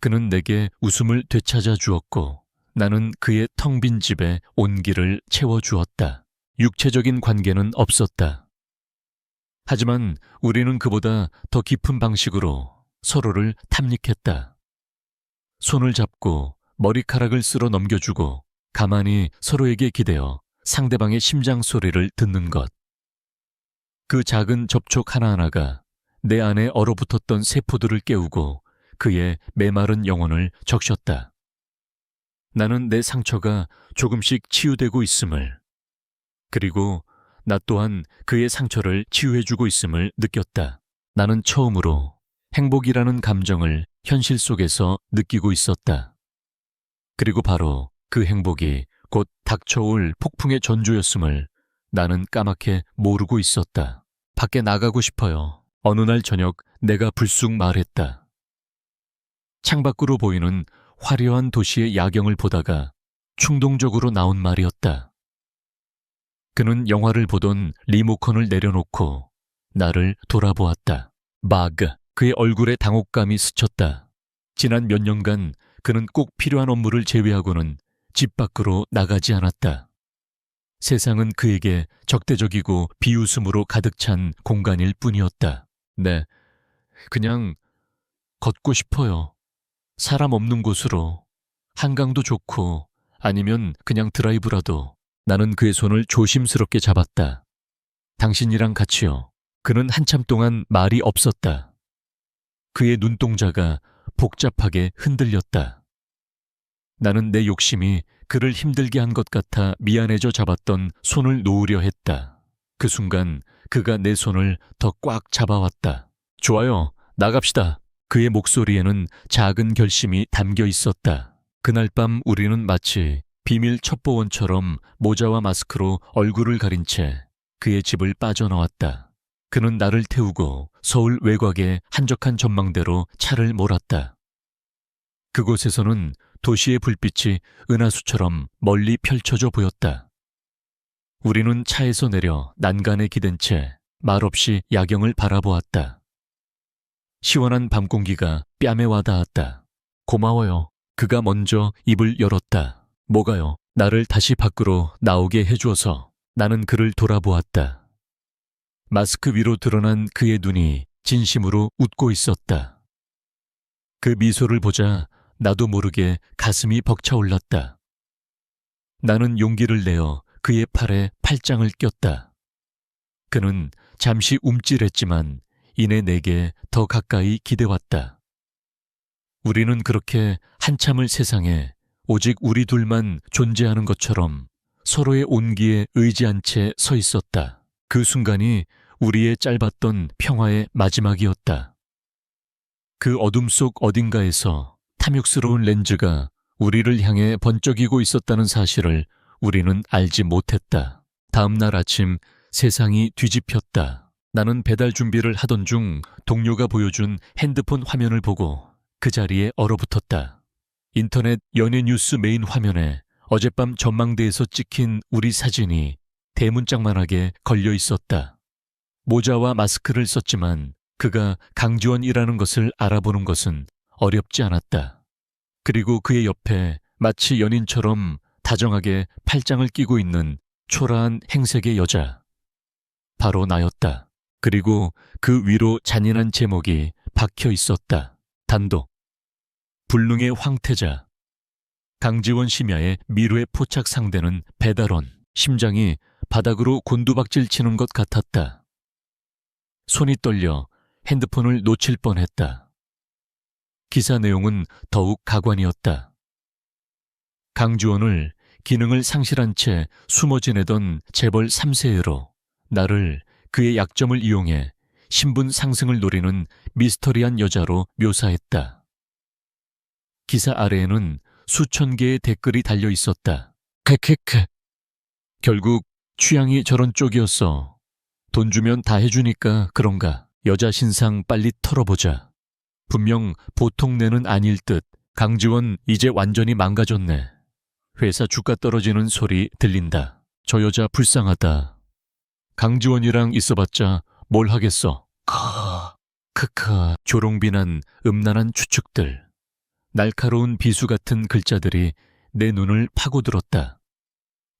그는 내게 웃음을 되찾아 주었고 나는 그의 텅 빈 집에 온기를 채워주었다. 육체적인 관계는 없었다. 하지만 우리는 그보다 더 깊은 방식으로 서로를 탐닉했다. 손을 잡고 머리카락을 쓸어 넘겨주고 가만히 서로에게 기대어 상대방의 심장 소리를 듣는 것. 그 작은 접촉 하나하나가 내 안에 얼어붙었던 세포들을 깨우고 그의 메마른 영혼을 적셨다. 나는 내 상처가 조금씩 치유되고 있음을, 그리고 나 또한 그의 상처를 치유해주고 있음을 느꼈다. 나는 처음으로 행복이라는 감정을 현실 속에서 느끼고 있었다. 그리고 바로 그 행복이 곧 닥쳐올 폭풍의 전조였음을 나는 까맣게 모르고 있었다. 밖에 나가고 싶어요. 어느 날 저녁 내가 불쑥 말했다. 창밖으로 보이는 화려한 도시의 야경을 보다가 충동적으로 나온 말이었다. 그는 영화를 보던 리모컨을 내려놓고 나를 돌아보았다. 마그, 그의 얼굴에 당혹감이 스쳤다. 지난 몇 년간 그는 꼭 필요한 업무를 제외하고는 집 밖으로 나가지 않았다. 세상은 그에게 적대적이고 비웃음으로 가득 찬 공간일 뿐이었다. 네, 그냥 걷고 싶어요. 사람 없는 곳으로. 한강도 좋고 아니면 그냥 드라이브라도. 나는 그의 손을 조심스럽게 잡았다. 당신이랑 같이요. 그는 한참 동안 말이 없었다. 그의 눈동자가 복잡하게 흔들렸다. 나는 내 욕심이 그를 힘들게 한 것 같아 미안해져 잡았던 손을 놓으려 했다. 그 순간 그가 내 손을 더 꽉 잡아왔다. 좋아요, 나갑시다. 그의 목소리에는 작은 결심이 담겨 있었다. 그날 밤 우리는 마치 비밀 첩보원처럼 모자와 마스크로 얼굴을 가린 채 그의 집을 빠져나왔다. 그는 나를 태우고 서울 외곽의 한적한 전망대로 차를 몰았다. 그곳에서는 도시의 불빛이 은하수처럼 멀리 펼쳐져 보였다. 우리는 차에서 내려 난간에 기댄 채 말없이 야경을 바라보았다. 시원한 밤 공기가 뺨에 와닿았다. 고마워요. 그가 먼저 입을 열었다. 뭐가요? 나를 다시 밖으로 나오게 해주어서. 나는 그를 돌아보았다. 마스크 위로 드러난 그의 눈이 진심으로 웃고 있었다. 그 미소를 보자 나도 모르게 가슴이 벅차올랐다. 나는 용기를 내어 그의 팔에 팔짱을 꼈다. 그는 잠시 움찔했지만 이내 내게 더 가까이 기대왔다. 우리는 그렇게 한참을 세상에 오직 우리 둘만 존재하는 것처럼 서로의 온기에 의지한 채 서 있었다. 그 순간이 우리의 짧았던 평화의 마지막이었다. 그 어둠 속 어딘가에서 탐욕스러운 렌즈가 우리를 향해 번쩍이고 있었다는 사실을 우리는 알지 못했다. 다음 날 아침 세상이 뒤집혔다. 나는 배달 준비를 하던 중 동료가 보여준 핸드폰 화면을 보고 그 자리에 얼어붙었다. 인터넷 연예 뉴스 메인 화면에 어젯밤 전망대에서 찍힌 우리 사진이 대문짝만하게 걸려 있었다. 모자와 마스크를 썼지만 그가 강지원이라는 것을 알아보는 것은 어렵지 않았다. 그리고 그의 옆에 마치 연인처럼 다정하게 팔짱을 끼고 있는 초라한 행색의 여자. 바로 나였다. 그리고 그 위로 잔인한 제목이 박혀 있었다. 단독. 불능의 황태자. 강지원 심야의 미루의 포착 상대는 배달원. 심장이 바닥으로 곤두박질 치는 것 같았다. 손이 떨려 핸드폰을 놓칠 뻔했다. 기사 내용은 더욱 가관이었다. 강지원을 기능을 상실한 채 숨어 지내던 재벌 3세로 나를 그의 약점을 이용해 신분 상승을 노리는 미스터리한 여자로 묘사했다. 기사 아래에는 수천 개의 댓글이 달려 있었다. 크크크. 결국 취향이 저런 쪽이었어. 돈 주면 다 해주니까 그런가. 여자 신상 빨리 털어보자. 분명 보통 내는 아닐 듯. 강지원 이제 완전히 망가졌네. 회사 주가 떨어지는 소리 들린다. 저 여자 불쌍하다. 강지원이랑 있어봤자 뭘 하겠어. 크크. 조롱비난 음란한 추측들. 날카로운 비수 같은 글자들이 내 눈을 파고들었다.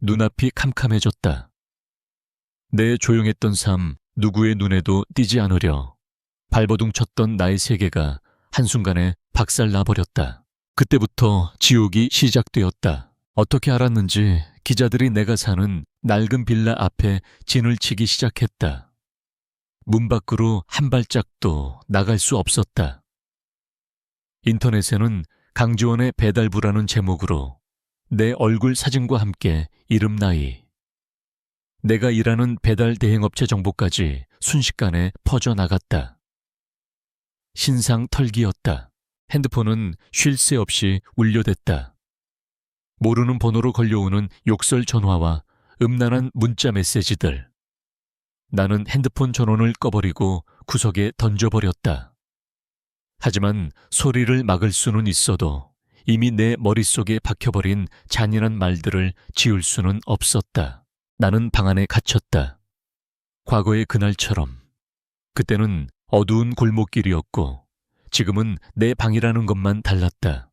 눈앞이 캄캄해졌다. 내 조용했던 삶 누구의 눈에도 띄지 않으려 발버둥 쳤던 나의 세계가 한순간에 박살나버렸다. 그때부터 지옥이 시작되었다. 어떻게 알았는지 기자들이 내가 사는 낡은 빌라 앞에 진을 치기 시작했다. 문 밖으로 한 발짝도 나갈 수 없었다. 인터넷에는 강지원의 배달부라는 제목으로 내 얼굴 사진과 함께 이름 나이, 내가 일하는 배달 대행업체 정보까지 순식간에 퍼져나갔다. 신상 털기였다. 핸드폰은 쉴 새 없이 울려댔다. 모르는 번호로 걸려오는 욕설 전화와 음란한 문자 메시지들. 나는 핸드폰 전원을 꺼버리고 구석에 던져버렸다. 하지만 소리를 막을 수는 있어도 이미 내 머릿속에 박혀버린 잔인한 말들을 지울 수는 없었다. 나는 방 안에 갇혔다. 과거의 그날처럼. 그때는 어두운 골목길이었고 지금은 내 방이라는 것만 달랐다.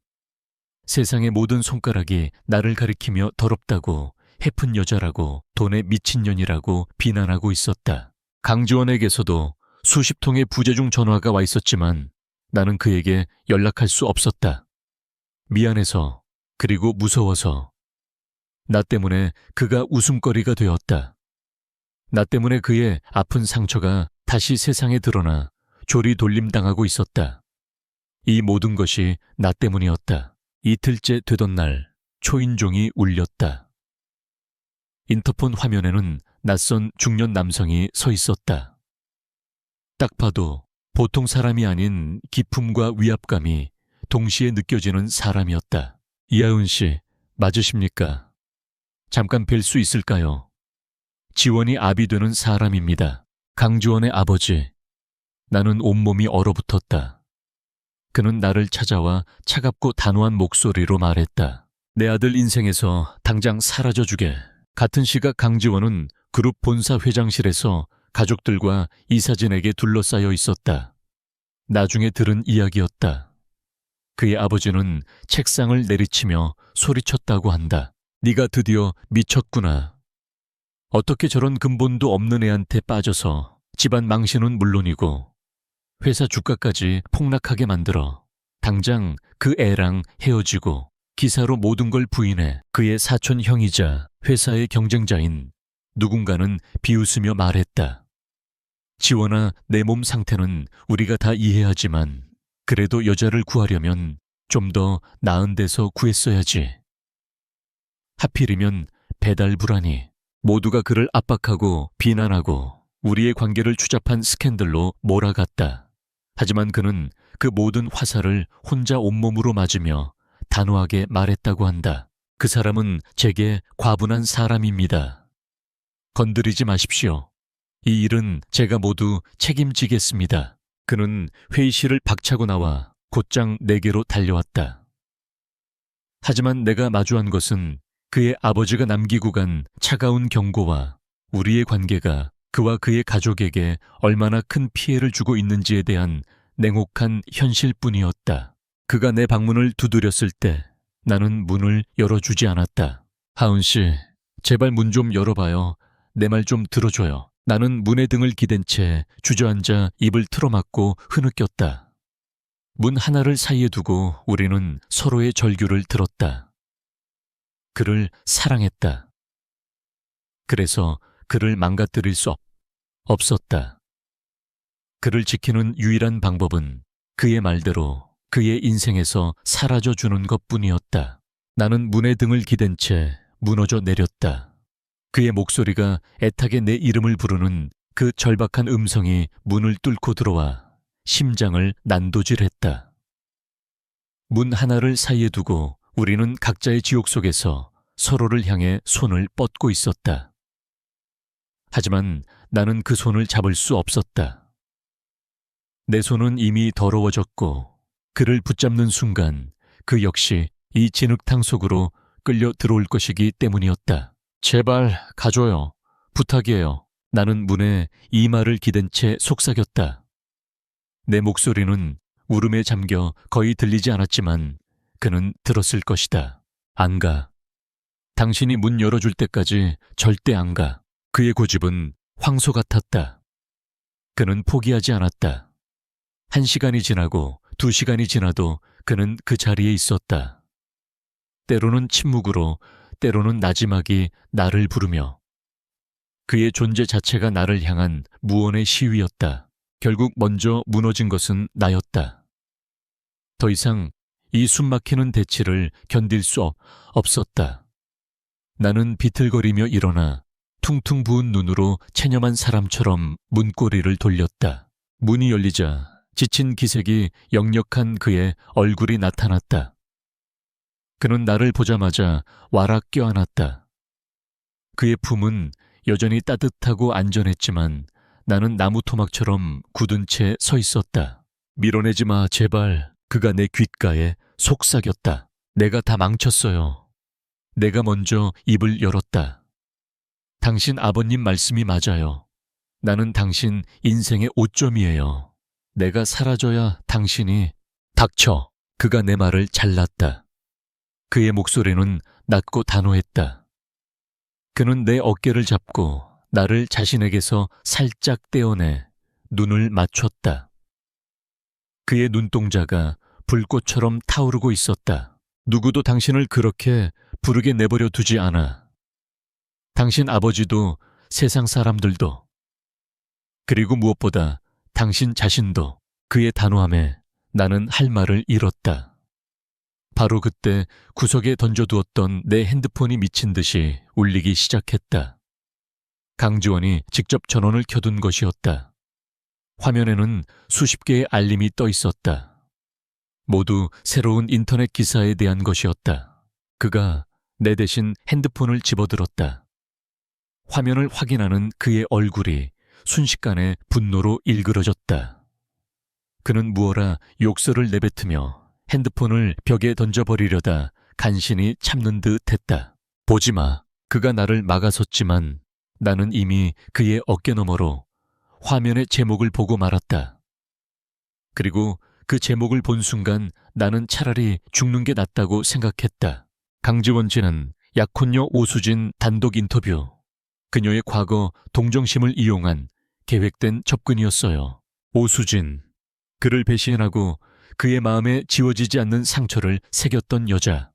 세상의 모든 손가락이 나를 가리키며 더럽다고, 해픈 여자라고, 돈에 미친년이라고 비난하고 있었다. 강지원에게서도 수십 통의 부재중 전화가 와 있었지만 나는 그에게 연락할 수 없었다. 미안해서, 그리고 무서워서. 나 때문에 그가 웃음거리가 되었다. 나 때문에 그의 아픈 상처가 다시 세상에 드러나 조리돌림당하고 있었다. 이 모든 것이 나 때문이었다. 이틀째 되던 날 초인종이 울렸다. 인터폰 화면에는 낯선 중년 남성이 서 있었다. 딱 봐도 보통 사람이 아닌 기품과 위압감이 동시에 느껴지는 사람이었다. 이하은 씨, 맞으십니까? 잠깐 뵐 수 있을까요? 지원이 압이 되는 사람입니다. 강지원의 아버지. 나는 온몸이 얼어붙었다. 그는 나를 찾아와 차갑고 단호한 목소리로 말했다. 내 아들 인생에서 당장 사라져주게. 같은 시각 강지원은 그룹 본사 회장실에서 가족들과 이사진에게 둘러싸여 있었다. 나중에 들은 이야기였다. 그의 아버지는 책상을 내리치며 소리쳤다고 한다. 네가 드디어 미쳤구나. 어떻게 저런 근본도 없는 애한테 빠져서 집안 망신은 물론이고 회사 주가까지 폭락하게 만들어 당장 그 애랑 헤어지고 기사로 모든 걸 부인해. 그의 사촌 형이자 회사의 경쟁자인 누군가는 비웃으며 말했다. 지원아, 내 몸 상태는 우리가 다 이해하지만 그래도 여자를 구하려면 좀 더 나은 데서 구했어야지. 하필이면 배달부라니. 모두가 그를 압박하고 비난하고 우리의 관계를 추잡한 스캔들로 몰아갔다. 하지만 그는 그 모든 화살을 혼자 온몸으로 맞으며 단호하게 말했다고 한다. 그 사람은 제게 과분한 사람입니다. 건드리지 마십시오. 이 일은 제가 모두 책임지겠습니다. 그는 회의실을 박차고 나와 곧장 내게로 달려왔다. 하지만 내가 마주한 것은 그의 아버지가 남기고 간 차가운 경고와 우리의 관계가 그와 그의 가족에게 얼마나 큰 피해를 주고 있는지에 대한 냉혹한 현실뿐이었다. 그가 내 방문을 두드렸을 때 나는 문을 열어주지 않았다. 하은 씨, 제발 문 좀 열어봐요. 내 말 좀 들어줘요. 나는 문에 등을 기댄 채 주저앉아 입을 틀어막고 흐느꼈다. 문 하나를 사이에 두고 우리는 서로의 절규를 들었다. 그를 사랑했다. 그래서 그를 망가뜨릴 수 없었다. 그를 지키는 유일한 방법은 그의 말대로 그의 인생에서 사라져주는 것뿐이었다. 나는 문에 등을 기댄 채 무너져 내렸다. 그의 목소리가 애타게 내 이름을 부르는 그 절박한 음성이 문을 뚫고 들어와 심장을 난도질했다. 문 하나를 사이에 두고 우리는 각자의 지옥 속에서 서로를 향해 손을 뻗고 있었다. 하지만 나는 그 손을 잡을 수 없었다. 내 손은 이미 더러워졌고 그를 붙잡는 순간 그 역시 이 진흙탕 속으로 끌려 들어올 것이기 때문이었다. 제발 가줘요. 부탁이에요. 나는 문에 이마를 기댄 채 속삭였다. 내 목소리는 울음에 잠겨 거의 들리지 않았지만 그는 들었을 것이다. 안 가. 당신이 문 열어줄 때까지 절대 안 가. 그의 고집은 황소 같았다. 그는 포기하지 않았다. 1시간이 지나고 2시간이 지나도 그는 그 자리에 있었다. 때로는 침묵으로, 때로는 나지막이 나를 부르며 그의 존재 자체가 나를 향한 무언의 시위였다. 결국 먼저 무너진 것은 나였다. 더 이상 이 숨막히는 대치를 견딜 수 없었다. 나는 비틀거리며 일어나 퉁퉁 부은 눈으로 체념한 사람처럼 문고리를 돌렸다. 문이 열리자 지친 기색이 역력한 그의 얼굴이 나타났다. 그는 나를 보자마자 와락 껴안았다. 그의 품은 여전히 따뜻하고 안전했지만 나는 나무 토막처럼 굳은 채 서 있었다. 밀어내지 마, 제발. 그가 내 귓가에 속삭였다. 내가 다 망쳤어요. 내가 먼저 입을 열었다. 당신 아버님 말씀이 맞아요. 나는 당신 인생의 오점이에요. 내가 사라져야 당신이... 닥쳐. 그가 내 말을 잘랐다. 그의 목소리는 낮고 단호했다. 그는 내 어깨를 잡고 나를 자신에게서 살짝 떼어내 눈을 맞췄다. 그의 눈동자가 불꽃처럼 타오르고 있었다. 누구도 당신을 그렇게 부르게 내버려 두지 않아. 당신 아버지도 세상 사람들도. 그리고 무엇보다 당신 자신도. 그의 단호함에 나는 할 말을 잃었다. 바로 그때 구석에 던져두었던 내 핸드폰이 미친 듯이 울리기 시작했다. 강지원이 직접 전원을 켜둔 것이었다. 화면에는 수십 개의 알림이 떠 있었다. 모두 새로운 인터넷 기사에 대한 것이었다. 그가 내 대신 핸드폰을 집어들었다. 화면을 확인하는 그의 얼굴이 순식간에 분노로 일그러졌다. 그는 무어라 욕설을 내뱉으며 핸드폰을 벽에 던져버리려다 간신히 참는 듯 했다. 보지마. 그가 나를 막아섰지만 나는 이미 그의 어깨너머로 화면의 제목을 보고 말았다. 그리고 그 제목을 본 순간 나는 차라리 죽는 게 낫다고 생각했다. 강지원 씨는 약혼녀 오수진 단독 인터뷰. 그녀의 과거 동정심을 이용한 계획된 접근이었어요. 오수진. 그를 배신하고 그의 마음에 지워지지 않는 상처를 새겼던 여자.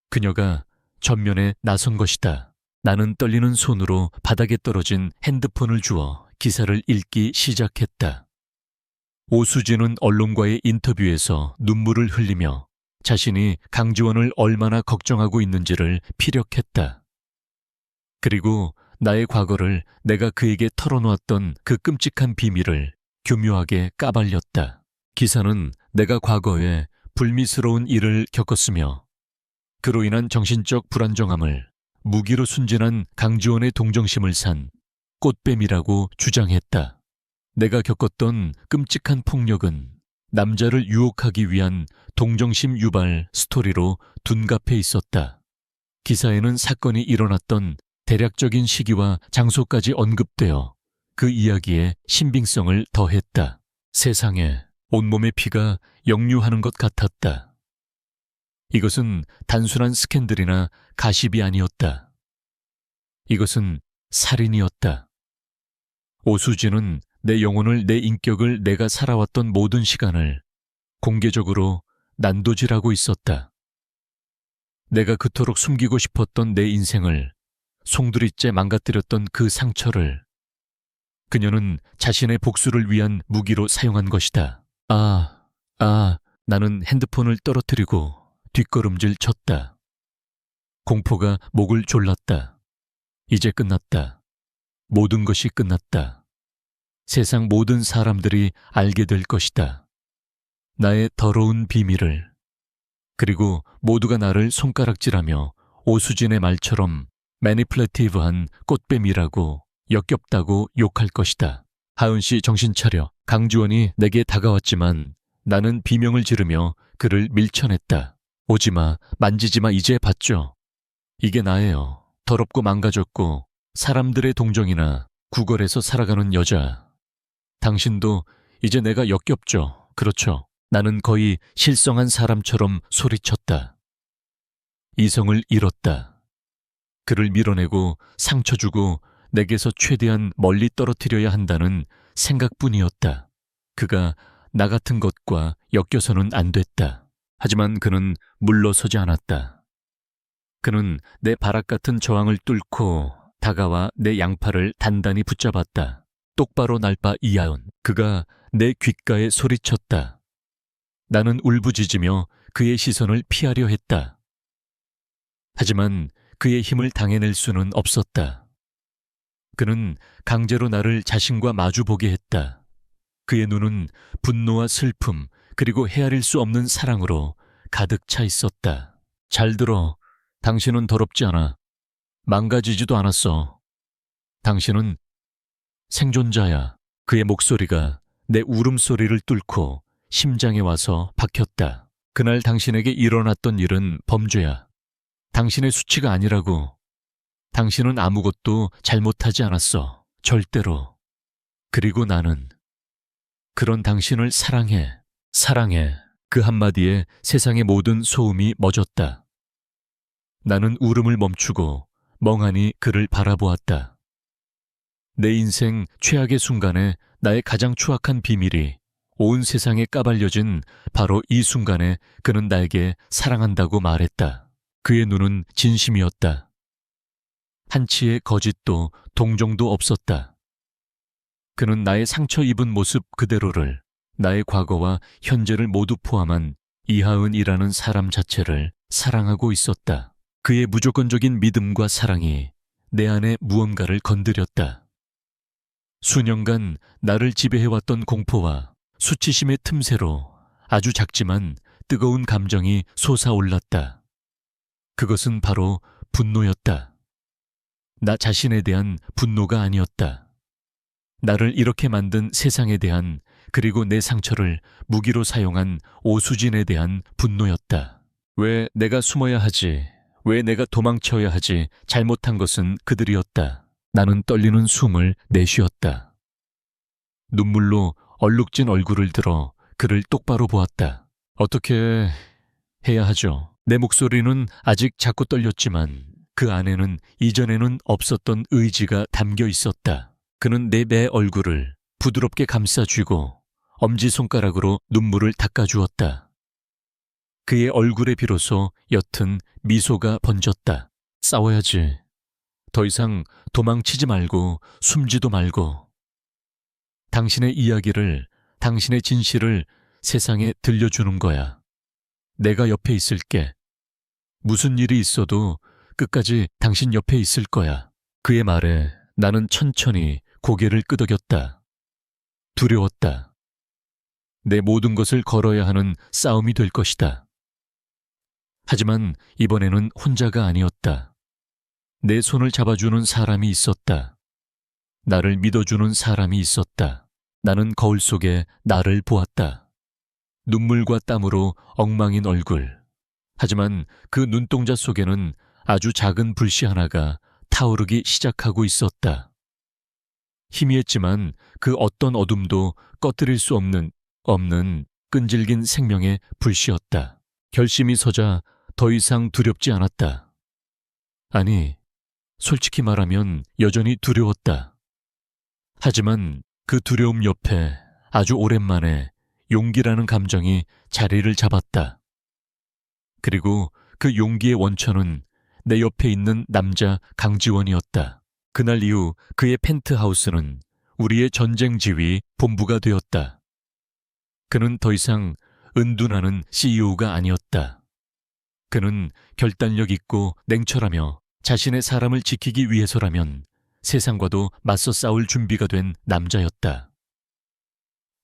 그녀가 전면에 나선 것이다. 나는 떨리는 손으로 바닥에 떨어진 핸드폰을 주워 기사를 읽기 시작했다. 오수진은 언론과의 인터뷰에서 눈물을 흘리며 자신이 강지원을 얼마나 걱정하고 있는지를 피력했다. 그리고 나의 과거를 내가 그에게 털어놓았던 그 끔찍한 비밀을 교묘하게 까발렸다. 기사는 내가 과거에 불미스러운 일을 겪었으며 그로 인한 정신적 불안정함을 무기로 순진한 강지원의 동정심을 산 꽃뱀이라고 주장했다. 내가 겪었던 끔찍한 폭력은 남자를 유혹하기 위한 동정심 유발 스토리로 둔갑해 있었다. 기사에는 사건이 일어났던 대략적인 시기와 장소까지 언급되어 그 이야기에 신빙성을 더했다. 세상에 온몸의 피가 역류하는 것 같았다. 이것은 단순한 스캔들이나 가십이 아니었다. 이것은 살인이었다. 오수진은 내 영혼을, 내 인격을, 내가 살아왔던 모든 시간을 공개적으로 난도질하고 있었다. 내가 그토록 숨기고 싶었던 내 인생을 송두리째 망가뜨렸던 그 상처를 그녀는 자신의 복수를 위한 무기로 사용한 것이다. 나는 핸드폰을 떨어뜨리고 뒷걸음질 쳤다. 공포가 목을 졸랐다. 이제 끝났다. 모든 것이 끝났다. 세상 모든 사람들이 알게 될 것이다. 나의 더러운 비밀을. 그리고 모두가 나를 손가락질하며 오수진의 말처럼 매니플레티브한 꽃뱀이라고 역겹다고 욕할 것이다. 하은 씨 정신 차려. 강지원이 내게 다가왔지만 나는 비명을 지르며 그를 밀쳐냈다. 오지마, 만지지마. 이제 봤죠? 이게 나예요. 더럽고 망가졌고 사람들의 동정이나 구걸에서 살아가는 여자. 당신도 이제 내가 역겹죠? 그렇죠? 나는 거의 실성한 사람처럼 소리쳤다. 이성을 잃었다. 그를 밀어내고 상처 주고 내게서 최대한 멀리 떨어뜨려야 한다는 생각뿐이었다. 그가 나 같은 것과 엮여서는 안 됐다. 하지만 그는 물러서지 않았다. 그는 내 바락 같은 저항을 뚫고 다가와 내 양팔을 단단히 붙잡았다. 똑바로 날봐 이하연. 그가 내 귓가에 소리쳤다. 나는 울부짖으며 그의 시선을 피하려 했다. 하지만 그의 힘을 당해낼 수는 없었다. 그는 강제로 나를 자신과 마주보게 했다. 그의 눈은 분노와 슬픔 그리고 헤아릴 수 없는 사랑으로 가득 차 있었다. 잘 들어. 당신은 더럽지 않아. 망가지지도 않았어. 당신은 생존자야. 그의 목소리가 내 울음소리를 뚫고 심장에 와서 박혔다. 그날 당신에게 일어났던 일은 범죄야. 당신의 수치가 아니라고. 당신은 아무것도 잘못하지 않았어. 절대로. 그리고 나는 그런 당신을 사랑해. 사랑해. 그 한마디에 세상의 모든 소음이 멎었다. 나는 울음을 멈추고 멍하니 그를 바라보았다. 내 인생 최악의 순간에 나의 가장 추악한 비밀이 온 세상에 까발려진 바로 이 순간에 그는 나에게 사랑한다고 말했다. 그의 눈은 진심이었다. 한치의 거짓도 동정도 없었다. 그는 나의 상처 입은 모습 그대로를, 나의 과거와 현재를 모두 포함한 이하은이라는 사람 자체를 사랑하고 있었다. 그의 무조건적인 믿음과 사랑이 내 안에 무언가를 건드렸다. 수년간 나를 지배해왔던 공포와 수치심의 틈새로 아주 작지만 뜨거운 감정이 솟아올랐다. 그것은 바로 분노였다. 나 자신에 대한 분노가 아니었다. 나를 이렇게 만든 세상에 대한, 그리고 내 상처를 무기로 사용한 오수진에 대한 분노였다. 왜 내가 숨어야 하지? 왜 내가 도망쳐야 하지? 잘못한 것은 그들이었다. 나는 떨리는 숨을 내쉬었다. 눈물로 얼룩진 얼굴을 들어 그를 똑바로 보았다. 어떻게 해야 하죠? 내 목소리는 아직 자꾸 떨렸지만 그 안에는 이전에는 없었던 의지가 담겨 있었다. 그는 내 배 얼굴을 부드럽게 감싸쥐고 엄지손가락으로 눈물을 닦아주었다. 그의 얼굴에 비로소 옅은 미소가 번졌다. 싸워야지. 더 이상 도망치지 말고 숨지도 말고. 당신의 이야기를, 당신의 진실을 세상에 들려주는 거야. 내가 옆에 있을게. 무슨 일이 있어도 끝까지 당신 옆에 있을 거야. 그의 말에 나는 천천히 고개를 끄덕였다. 두려웠다. 내 모든 것을 걸어야 하는 싸움이 될 것이다. 하지만 이번에는 혼자가 아니었다. 내 손을 잡아주는 사람이 있었다. 나를 믿어주는 사람이 있었다. 나는 거울 속에 나를 보았다. 눈물과 땀으로 엉망인 얼굴. 하지만 그 눈동자 속에는 아주 작은 불씨 하나가 타오르기 시작하고 있었다. 희미했지만 그 어떤 어둠도 꺼뜨릴 수 없는 끈질긴 생명의 불씨였다. 결심이 서자 더 이상 두렵지 않았다. 아니, 솔직히 말하면 여전히 두려웠다. 하지만 그 두려움 옆에 아주 오랜만에 용기라는 감정이 자리를 잡았다. 그리고 그 용기의 원천은 내 옆에 있는 남자 강지원이었다. 그날 이후 그의 펜트하우스는 우리의 전쟁 지휘 본부가 되었다. 그는 더 이상 은둔하는 CEO가 아니었다. 그는 결단력 있고 냉철하며 자신의 사람을 지키기 위해서라면 세상과도 맞서 싸울 준비가 된 남자였다.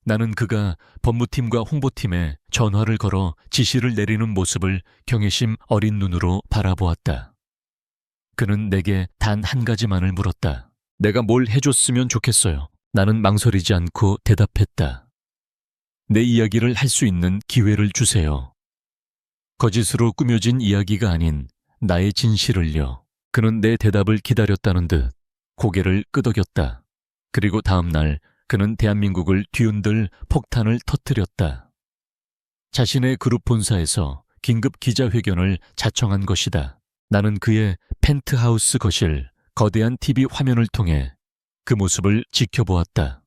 나는 그가 법무팀과 홍보팀에 전화를 걸어 지시를 내리는 모습을 경외심 어린 눈으로 바라보았다. 그는 내게 단 한 가지만을 물었다. 내가 뭘 해줬으면 좋겠어요. 나는 망설이지 않고 대답했다. 내 이야기를 할 수 있는 기회를 주세요. 거짓으로 꾸며진 이야기가 아닌 나의 진실을요. 그는 내 대답을 기다렸다는 듯 고개를 끄덕였다. 그리고 다음 날 그는 대한민국을 뒤흔들 폭탄을 터뜨렸다. 자신의 그룹 본사에서 긴급 기자회견을 자청한 것이다. 나는 그의 펜트하우스 거실, 거대한 TV 화면을 통해 그 모습을 지켜보았다.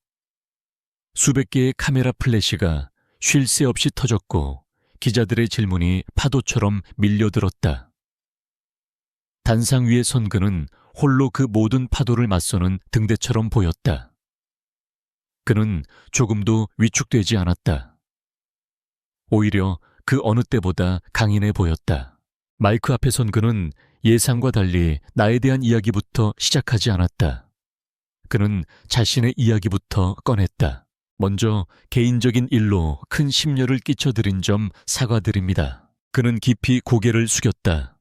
수백 개의 카메라 플래시가 쉴 새 없이 터졌고 기자들의 질문이 파도처럼 밀려들었다. 단상 위에 선 그는 홀로 그 모든 파도를 맞서는 등대처럼 보였다. 그는 조금도 위축되지 않았다. 오히려 그 어느 때보다 강인해 보였다. 마이크 앞에 선 그는 예상과 달리 나에 대한 이야기부터 시작하지 않았다. 그는 자신의 이야기부터 꺼냈다. 먼저 개인적인 일로 큰 심려를 끼쳐드린 점 사과드립니다. 그는 깊이 고개를 숙였다.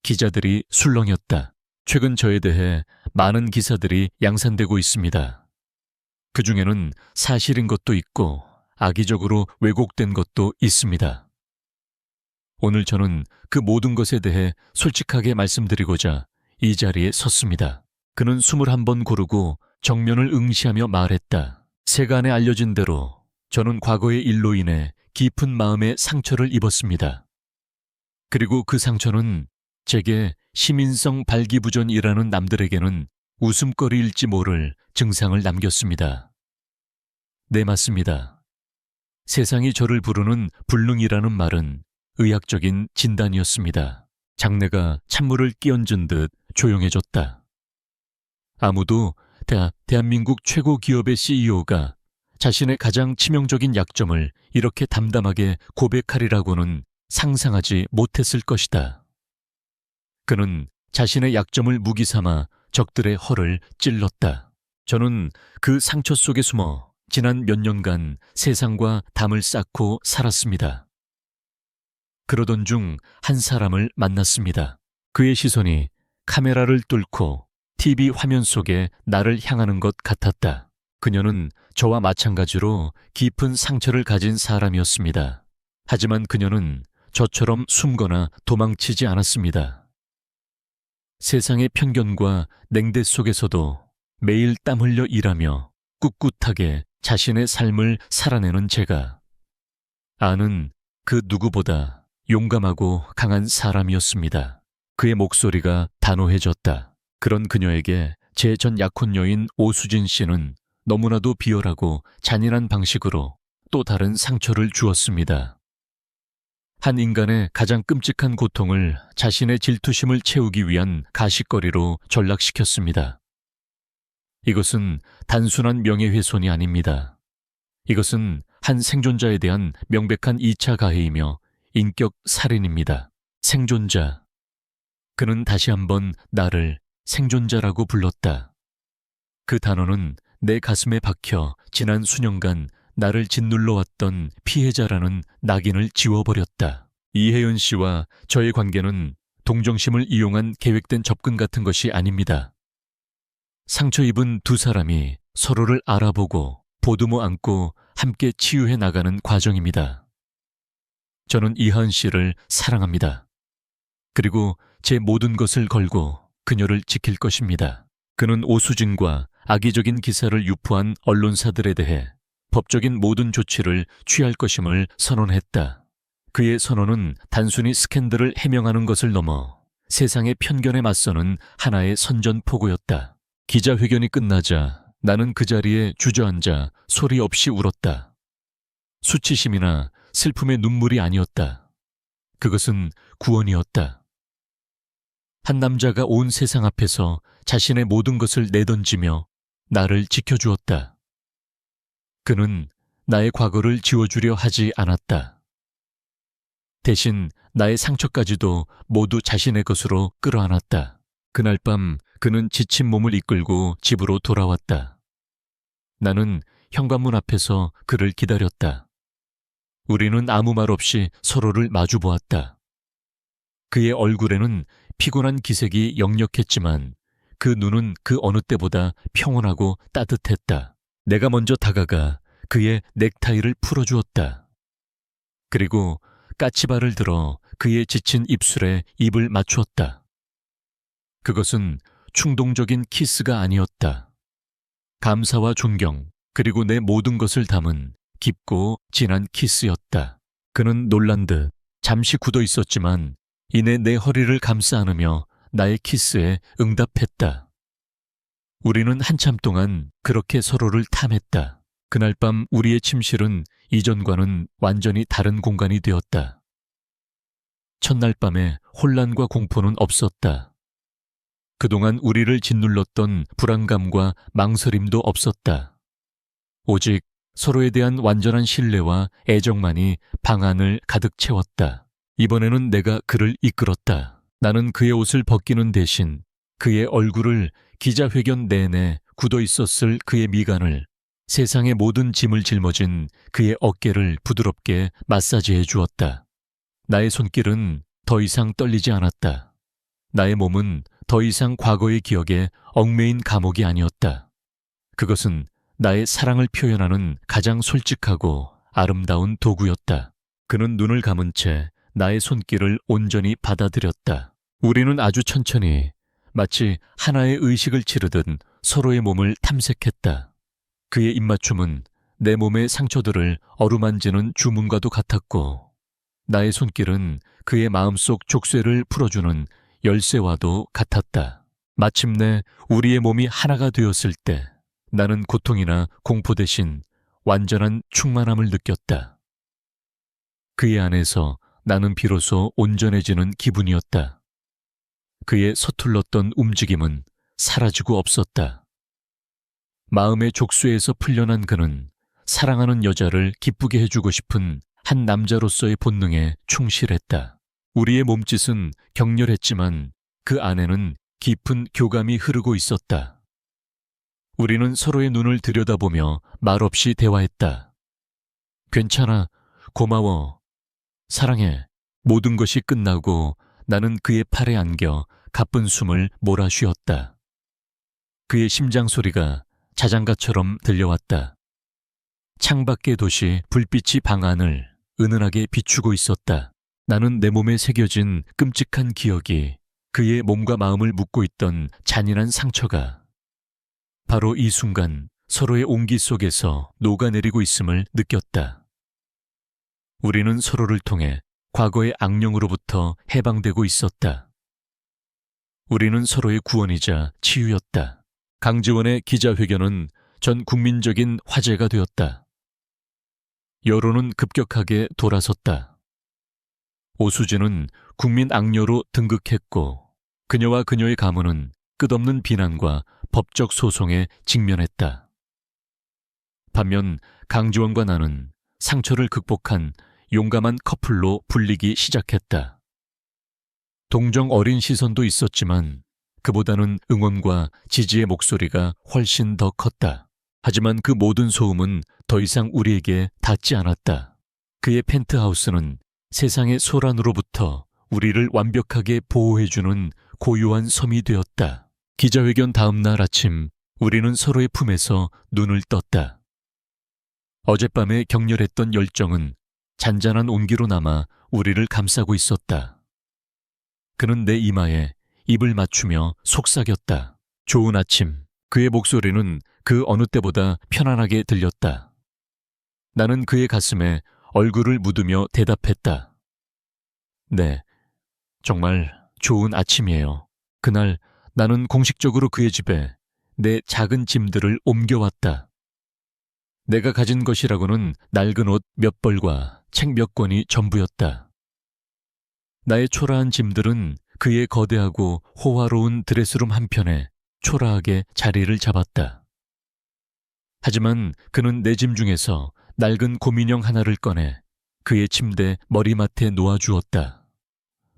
기자들이 술렁였다. 최근 저에 대해 많은 기사들이 양산되고 있습니다. 그 중에는 사실인 것도 있고 악의적으로 왜곡된 것도 있습니다. 오늘 저는 그 모든 것에 대해 솔직하게 말씀드리고자 이 자리에 섰습니다. 그는 21번 고르고 정면을 응시하며 말했다. 세간에 알려진 대로 저는 과거의 일로 인해 깊은 마음의 상처를 입었습니다. 그리고 그 상처는 제게 시민성 발기부전이라는 남들에게는 웃음거리일지 모를 증상을 남겼습니다. 네, 맞습니다. 세상이 저를 부르는 불능이라는 말은 의학적인 진단이었습니다. 장내가 찬물을 끼얹은 듯 조용해졌다. 아무도 대한민국 최고 기업의 CEO가 자신의 가장 치명적인 약점을 이렇게 담담하게 고백하리라고는 상상하지 못했을 것이다. 그는 자신의 약점을 무기 삼아 적들의 허를 찔렀다. 저는 그 상처 속에 숨어 지난 몇 년간 세상과 담을 쌓고 살았습니다. 그러던 중 한 사람을 만났습니다. 그의 시선이 카메라를 뚫고 TV 화면 속에 나를 향하는 것 같았다. 그녀는 저와 마찬가지로 깊은 상처를 가진 사람이었습니다. 하지만 그녀는 저처럼 숨거나 도망치지 않았습니다. 세상의 편견과 냉대 속에서도 매일 땀 흘려 일하며 꿋꿋하게 자신의 삶을 살아내는 제가 아는 그 누구보다 용감하고 강한 사람이었습니다. 그의 목소리가 단호해졌다. 그런 그녀에게 제 전 약혼녀인 오수진 씨는 너무나도 비열하고 잔인한 방식으로 또 다른 상처를 주었습니다. 한 인간의 가장 끔찍한 고통을 자신의 질투심을 채우기 위한 가십거리로 전락시켰습니다. 이것은 단순한 명예훼손이 아닙니다. 이것은 한 생존자에 대한 명백한 2차 가해이며 인격 살인입니다. 생존자. 그는 다시 한번 나를 생존자라고 불렀다. 그 단어는 내 가슴에 박혀 지난 수년간 나를 짓눌러왔던 피해자라는 낙인을 지워버렸다. 이혜연 씨와 저의 관계는 동정심을 이용한 계획된 접근 같은 것이 아닙니다. 상처 입은 두 사람이 서로를 알아보고 보듬어 안고 함께 치유해 나가는 과정입니다. 저는 이하은 씨를 사랑합니다. 그리고 제 모든 것을 걸고 그녀를 지킬 것입니다. 그는 오수진과 악의적인 기사를 유포한 언론사들에 대해 법적인 모든 조치를 취할 것임을 선언했다. 그의 선언은 단순히 스캔들을 해명하는 것을 넘어 세상의 편견에 맞서는 하나의 선전포고였다. 기자회견이 끝나자 나는 그 자리에 주저앉아 소리 없이 울었다. 수치심이나 슬픔의 눈물이 아니었다. 그것은 구원이었다. 한 남자가 온 세상 앞에서 자신의 모든 것을 내던지며 나를 지켜주었다. 그는 나의 과거를 지워주려 하지 않았다. 대신 나의 상처까지도 모두 자신의 것으로 끌어안았다. 그날 밤 그는 지친 몸을 이끌고 집으로 돌아왔다. 나는 현관문 앞에서 그를 기다렸다. 우리는 아무 말 없이 서로를 마주 보았다. 그의 얼굴에는 피곤한 기색이 역력했지만 그 눈은 그 어느 때보다 평온하고 따뜻했다. 내가 먼저 다가가 그의 넥타이를 풀어주었다. 그리고 까치발을 들어 그의 지친 입술에 입을 맞추었다. 그것은 충동적인 키스가 아니었다. 감사와 존경, 그리고 내 모든 것을 담은 깊고 진한 키스였다. 그는 놀란 듯 잠시 굳어 있었지만 이내 내 허리를 감싸 안으며 나의 키스에 응답했다. 우리는 한참 동안 그렇게 서로를 탐했다. 그날 밤 우리의 침실은 이전과는 완전히 다른 공간이 되었다. 첫날 밤에 혼란과 공포는 없었다. 그동안 우리를 짓눌렀던 불안감과 망설임도 없었다. 오직 서로에 대한 완전한 신뢰와 애정만이 방 안을 가득 채웠다. 이번에는 내가 그를 이끌었다. 나는 그의 옷을 벗기는 대신 그의 얼굴을 기자회견 내내 굳어 있었을 그의 미간을, 세상의 모든 짐을 짊어진 그의 어깨를 부드럽게 마사지해 주었다. 나의 손길은 더 이상 떨리지 않았다. 나의 몸은 더 이상 과거의 기억에 얽매인 감옥이 아니었다. 그것은 나의 사랑을 표현하는 가장 솔직하고 아름다운 도구였다. 그는 눈을 감은 채 나의 손길을 온전히 받아들였다. 우리는 아주 천천히 마치 하나의 의식을 치르듯 서로의 몸을 탐색했다. 그의 입맞춤은 내 몸의 상처들을 어루만지는 주문과도 같았고, 나의 손길은 그의 마음속 족쇄를 풀어주는 열쇠와도 같았다. 마침내 우리의 몸이 하나가 되었을 때 나는 고통이나 공포 대신 완전한 충만함을 느꼈다. 그의 안에서 나는 비로소 온전해지는 기분이었다. 그의 서툴렀던 움직임은 사라지고 없었다. 마음의 족쇄에서 풀려난 그는 사랑하는 여자를 기쁘게 해주고 싶은 한 남자로서의 본능에 충실했다. 우리의 몸짓은 격렬했지만 그 안에는 깊은 교감이 흐르고 있었다. 우리는 서로의 눈을 들여다보며 말없이 대화했다. 괜찮아, 고마워, 사랑해. 모든 것이 끝나고 나는 그의 팔에 안겨 가쁜 숨을 몰아 쉬었다. 그의 심장 소리가 자장가처럼 들려왔다. 창밖의 도시 불빛이 방 안을 은은하게 비추고 있었다. 나는 내 몸에 새겨진 끔찍한 기억이, 그의 몸과 마음을 묶고 있던 잔인한 상처가 바로 이 순간 서로의 온기 속에서 녹아내리고 있음을 느꼈다. 우리는 서로를 통해 과거의 악령으로부터 해방되고 있었다. 우리는 서로의 구원이자 치유였다. 강지원의 기자회견은 전 국민적인 화제가 되었다. 여론은 급격하게 돌아섰다. 오수진은 국민 악녀로 등극했고, 그녀와 그녀의 가문은 끝없는 비난과 법적 소송에 직면했다. 반면 강지원과 나는 상처를 극복한 용감한 커플로 불리기 시작했다. 동정 어린 시선도 있었지만 그보다는 응원과 지지의 목소리가 훨씬 더 컸다. 하지만 그 모든 소음은 더 이상 우리에게 닿지 않았다. 그의 펜트하우스는 세상의 소란으로부터 우리를 완벽하게 보호해주는 고요한 섬이 되었다. 기자회견 다음 날 아침, 우리는 서로의 품에서 눈을 떴다. 어젯밤에 격렬했던 열정은 잔잔한 온기로 남아 우리를 감싸고 있었다. 그는 내 이마에 입을 맞추며 속삭였다. 좋은 아침. 그의 목소리는 그 어느 때보다 편안하게 들렸다. 나는 그의 가슴에 얼굴을 묻으며 대답했다. 네, 정말 좋은 아침이에요. 그날 나는 공식적으로 그의 집에 내 작은 짐들을 옮겨왔다. 내가 가진 것이라고는 낡은 옷 몇 벌과 책 몇 권이 전부였다. 나의 초라한 짐들은 그의 거대하고 호화로운 드레스룸 한편에 초라하게 자리를 잡았다. 하지만 그는 내 짐 중에서 낡은 곰인형 하나를 꺼내 그의 침대 머리맡에 놓아주었다.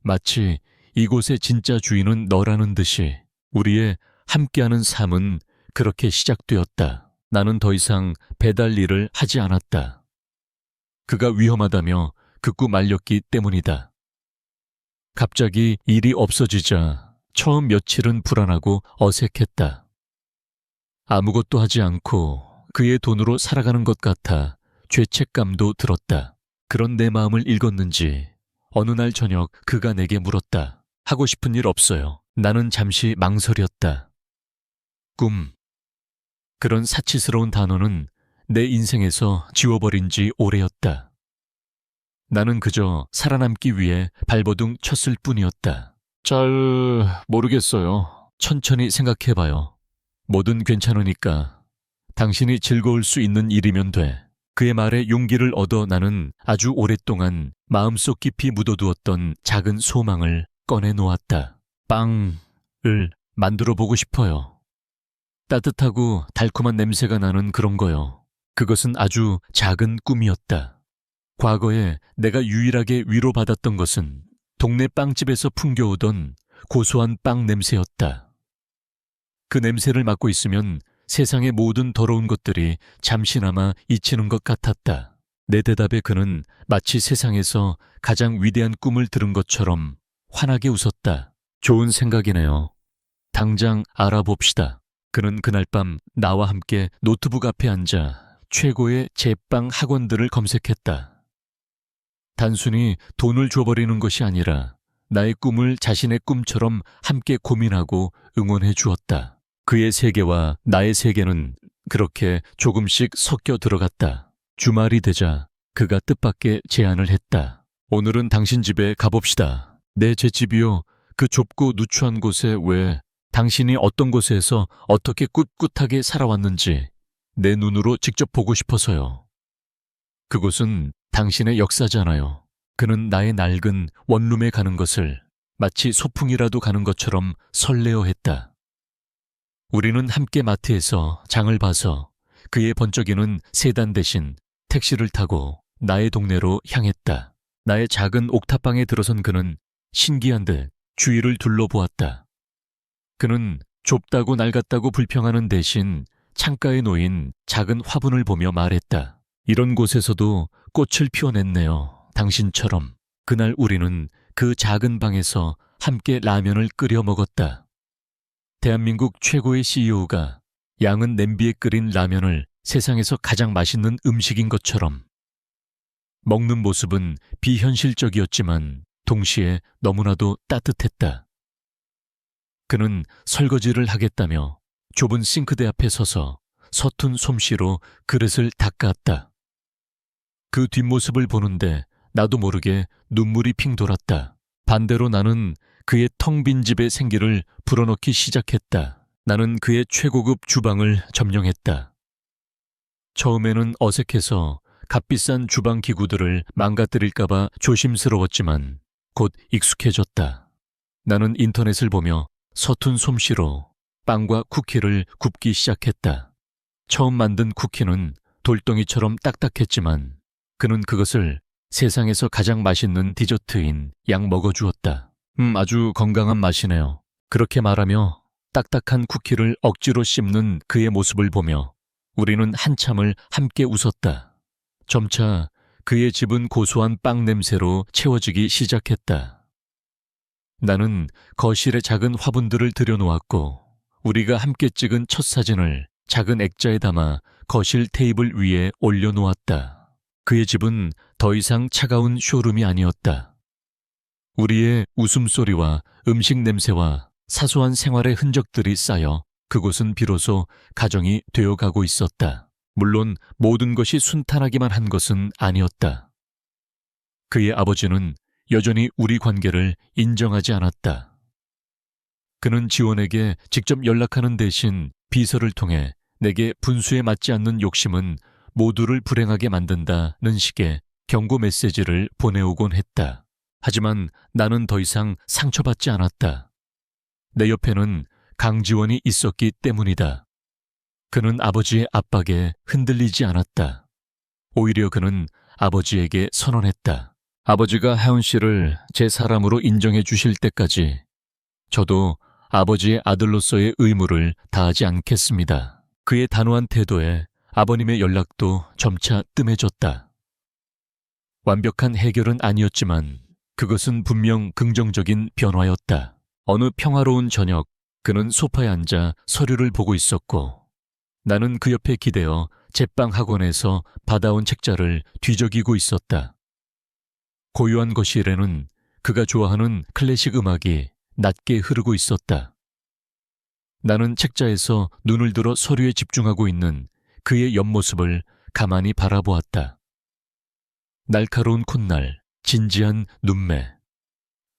마치 이곳의 진짜 주인은 너라는 듯이 우리의 함께하는 삶은 그렇게 시작되었다. 나는 더 이상 배달 일을 하지 않았다. 그가 위험하다며 극구 말렸기 때문이다. 갑자기 일이 없어지자 처음 며칠은 불안하고 어색했다. 아무것도 하지 않고 그의 돈으로 살아가는 것 같아 죄책감도 들었다. 그런 내 마음을 읽었는지 어느 날 저녁 그가 내게 물었다. 하고 싶은 일 없어요. 나는 잠시 망설였다. 꿈. 그런 사치스러운 단어는 내 인생에서 지워버린 지 오래였다. 나는 그저 살아남기 위해 발버둥 쳤을 뿐이었다. 잘 모르겠어요. 천천히 생각해봐요. 뭐든 괜찮으니까 당신이 즐거울 수 있는 일이면 돼. 그의 말에 용기를 얻어 나는 아주 오랫동안 마음속 깊이 묻어두었던 작은 소망을 꺼내놓았다. 빵을 만들어 보고 싶어요. 따뜻하고 달콤한 냄새가 나는 그런 거요. 그것은 아주 작은 꿈이었다. 과거에 내가 유일하게 위로받았던 것은 동네 빵집에서 풍겨오던 고소한 빵 냄새였다. 그 냄새를 맡고 있으면 세상의 모든 더러운 것들이 잠시나마 잊히는 것 같았다. 내 대답에 그는 마치 세상에서 가장 위대한 꿈을 들은 것처럼 환하게 웃었다. 좋은 생각이네요. 당장 알아봅시다. 그는 그날 밤 나와 함께 노트북 앞에 앉아 최고의 제빵 학원들을 검색했다. 단순히 돈을 줘버리는 것이 아니라 나의 꿈을 자신의 꿈처럼 함께 고민하고 응원해 주었다. 그의 세계와 나의 세계는 그렇게 조금씩 섞여 들어갔다. 주말이 되자 그가 뜻밖의 제안을 했다. 오늘은 당신 집에 가봅시다. 네, 제 집이요. 그 좁고 누추한 곳에 왜 당신이 어떤 곳에서 어떻게 꿋꿋하게 살아왔는지 내 눈으로 직접 보고 싶어서요. 그곳은 당신의 역사잖아요. 그는 나의 낡은 원룸에 가는 것을 마치 소풍이라도 가는 것처럼 설레어했다. 우리는 함께 마트에서 장을 봐서 그의 번쩍이는 세단 대신 택시를 타고 나의 동네로 향했다. 나의 작은 옥탑방에 들어선 그는 신기한 듯 주위를 둘러보았다. 그는 좁다고 낡았다고 불평하는 대신 창가에 놓인 작은 화분을 보며 말했다. 이런 곳에서도 꽃을 피워냈네요. 당신처럼. 그날 우리는 그 작은 방에서 함께 라면을 끓여 먹었다. 대한민국 최고의 CEO가 양은 냄비에 끓인 라면을 세상에서 가장 맛있는 음식인 것처럼. 먹는 모습은 비현실적이었지만 동시에 너무나도 따뜻했다. 그는 설거지를 하겠다며 좁은 싱크대 앞에 서서 서툰 솜씨로 그릇을 닦았다. 그 뒷모습을 보는데 나도 모르게 눈물이 핑 돌았다. 반대로 나는 그의 텅 빈 집의 생기를 불어넣기 시작했다. 나는 그의 최고급 주방을 점령했다. 처음에는 어색해서 값비싼 주방 기구들을 망가뜨릴까봐 조심스러웠지만 곧 익숙해졌다. 나는 인터넷을 보며 서툰 솜씨로 빵과 쿠키를 굽기 시작했다. 처음 만든 쿠키는 돌덩이처럼 딱딱했지만 그는 그것을 세상에서 가장 맛있는 디저트인 양 먹어주었다. 아주 건강한 맛이네요. 그렇게 말하며 딱딱한 쿠키를 억지로 씹는 그의 모습을 보며 우리는 한참을 함께 웃었다. 점차 그의 집은 고소한 빵 냄새로 채워지기 시작했다. 나는 거실에 작은 화분들을 들여놓았고 우리가 함께 찍은 첫 사진을 작은 액자에 담아 거실 테이블 위에 올려놓았다. 그의 집은 더 이상 차가운 쇼룸이 아니었다. 우리의 웃음소리와 음식 냄새와 사소한 생활의 흔적들이 쌓여 그곳은 비로소 가정이 되어가고 있었다. 물론 모든 것이 순탄하기만 한 것은 아니었다. 그의 아버지는 여전히 우리 관계를 인정하지 않았다. 그는 지원에게 직접 연락하는 대신 비서를 통해 내게 분수에 맞지 않는 욕심은 모두를 불행하게 만든다는 식의 경고 메시지를 보내오곤 했다. 하지만 나는 더 이상 상처받지 않았다. 내 옆에는 강지원이 있었기 때문이다. 그는 아버지의 압박에 흔들리지 않았다. 오히려 그는 아버지에게 선언했다. 아버지가 하은 씨를 제 사람으로 인정해 주실 때까지 저도 아버지의 아들로서의 의무를 다하지 않겠습니다. 그의 단호한 태도에 아버님의 연락도 점차 뜸해졌다. 완벽한 해결은 아니었지만 그것은 분명 긍정적인 변화였다. 어느 평화로운 저녁, 그는 소파에 앉아 서류를 보고 있었고 나는 그 옆에 기대어 제빵 학원에서 받아온 책자를 뒤적이고 있었다. 고요한 거실에는 그가 좋아하는 클래식 음악이 낮게 흐르고 있었다. 나는 책자에서 눈을 들어 서류에 집중하고 있는 그의 옆모습을 가만히 바라보았다. 날카로운 콧날, 진지한 눈매.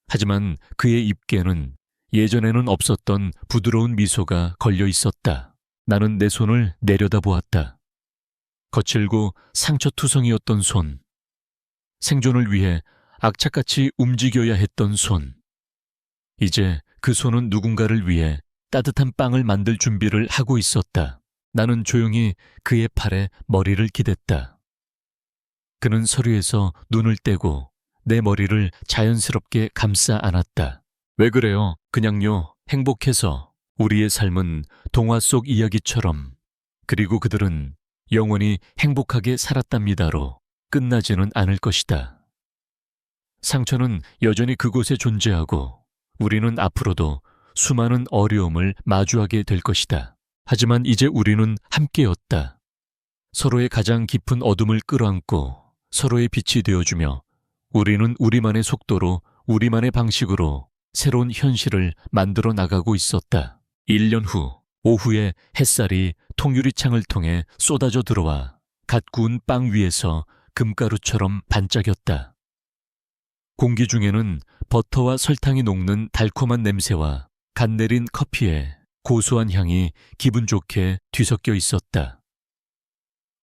하지만 그의 입계는 예전에는 없었던 부드러운 미소가 걸려 있었다. 나는 내 손을 내려다보았다. 거칠고 상처투성이었던 손. 생존을 위해 악착같이 움직여야 했던 손. 이제 그 손은 누군가를 위해 따뜻한 빵을 만들 준비를 하고 있었다. 나는 조용히 그의 팔에 머리를 기댔다. 그는 서류에서 눈을 떼고 내 머리를 자연스럽게 감싸 안았다. 왜 그래요? 그냥요. 행복해서. 우리의 삶은 동화 속 이야기처럼, 그리고 그들은 영원히 행복하게 살았답니다로 끝나지는 않을 것이다. 상처는 여전히 그곳에 존재하고 우리는 앞으로도 수많은 어려움을 마주하게 될 것이다. 하지만 이제 우리는 함께였다. 서로의 가장 깊은 어둠을 끌어안고 서로의 빛이 되어주며 우리는 우리만의 속도로 우리만의 방식으로 새로운 현실을 만들어 나가고 있었다. 1년 후 오후에 햇살이 통유리창을 통해 쏟아져 들어와 갓 구운 빵 위에서 금가루처럼 반짝였다. 공기 중에는 버터와 설탕이 녹는 달콤한 냄새와 갓 내린 커피에 고소한 향이 기분 좋게 뒤섞여 있었다.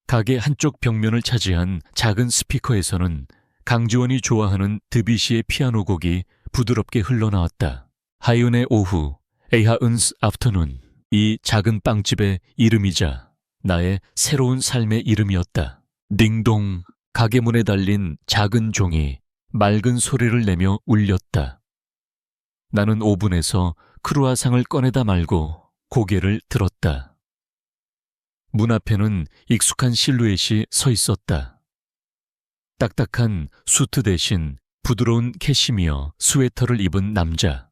가게 한쪽 벽면을 차지한 작은 스피커에서는 강지원이 좋아하는 드뷔시의 피아노 곡이 부드럽게 흘러나왔다. 하이은의 오후, 에이하은스 아프터눈. 이 작은 빵집의 이름이자 나의 새로운 삶의 이름이었다. 딩동. 가게 문에 달린 작은 종이 맑은 소리를 내며 울렸다. 나는 오븐에서 크루아상을 꺼내다 말고 고개를 들었다. 문 앞에는 익숙한 실루엣이 서 있었다. 딱딱한 수트 대신 부드러운 캐시미어 스웨터를 입은 남자.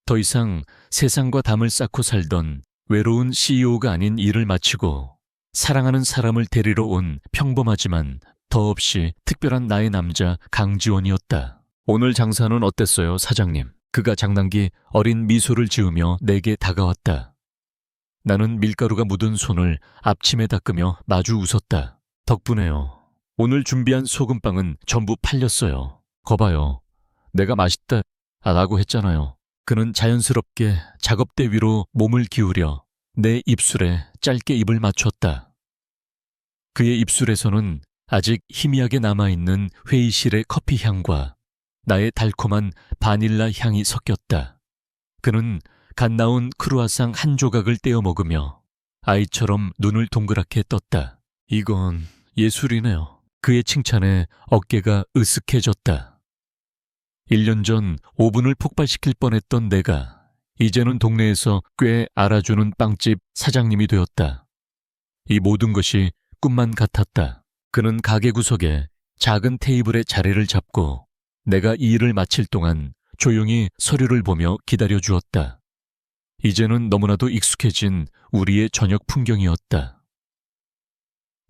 더 이상 세상과 담을 쌓고 살던 외로운 CEO가 아닌 일을 마치고 사랑하는 사람을 데리러 온 평범하지만 더없이 특별한 나의 남자 강지원이었다. 오늘 장사는 어땠어요, 사장님? 그가 장난기 어린 미소를 지으며 내게 다가왔다. 나는 밀가루가 묻은 손을 앞침에 닦으며 마주 웃었다. 덕분에요. 오늘 준비한 소금빵은 전부 팔렸어요. 거봐요. 내가 맛있다 라고 했잖아요. 그는 자연스럽게 작업대 위로 몸을 기울여 내 입술에 짧게 입을 맞췄다. 그의 입술에서는 아직 희미하게 남아있는 회의실의 커피 향과 나의 달콤한 바닐라 향이 섞였다. 그는 갓 나온 크루아상 한 조각을 떼어 먹으며 아이처럼 눈을 동그랗게 떴다. 이건 예술이네요. 그의 칭찬에 어깨가 으쓱해졌다. 1년 전 오븐을 폭발시킬 뻔했던 내가 이제는 동네에서 꽤 알아주는 빵집 사장님이 되었다. 이 모든 것이 꿈만 같았다. 그는 가게 구석에 작은 테이블에 자리를 잡고 내가 이 일을 마칠 동안 조용히 서류를 보며 기다려 주었다. 이제는 너무나도 익숙해진 우리의 저녁 풍경이었다.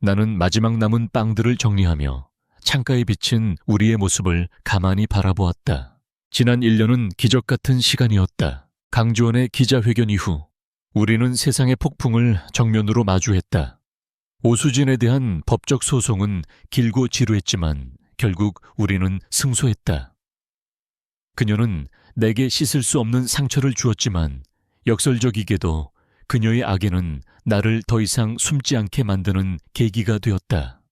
나는 마지막 남은 빵들을 정리하며 창가에 비친 우리의 모습을 가만히 바라보았다. 지난 1년은 기적 같은 시간이었다. 강지원의 기자회견 이후 우리는 세상의 폭풍을 정면으로 마주했다. 오수진에 대한 법적 소송은 길고 지루했지만 결국 우리는 승소했다. 그녀는 내게 씻을 수 없는 상처를 주었지만 역설적이게도 그녀의 악에는 나를 더 이상 숨지 않게 만드는 계기가 되었다.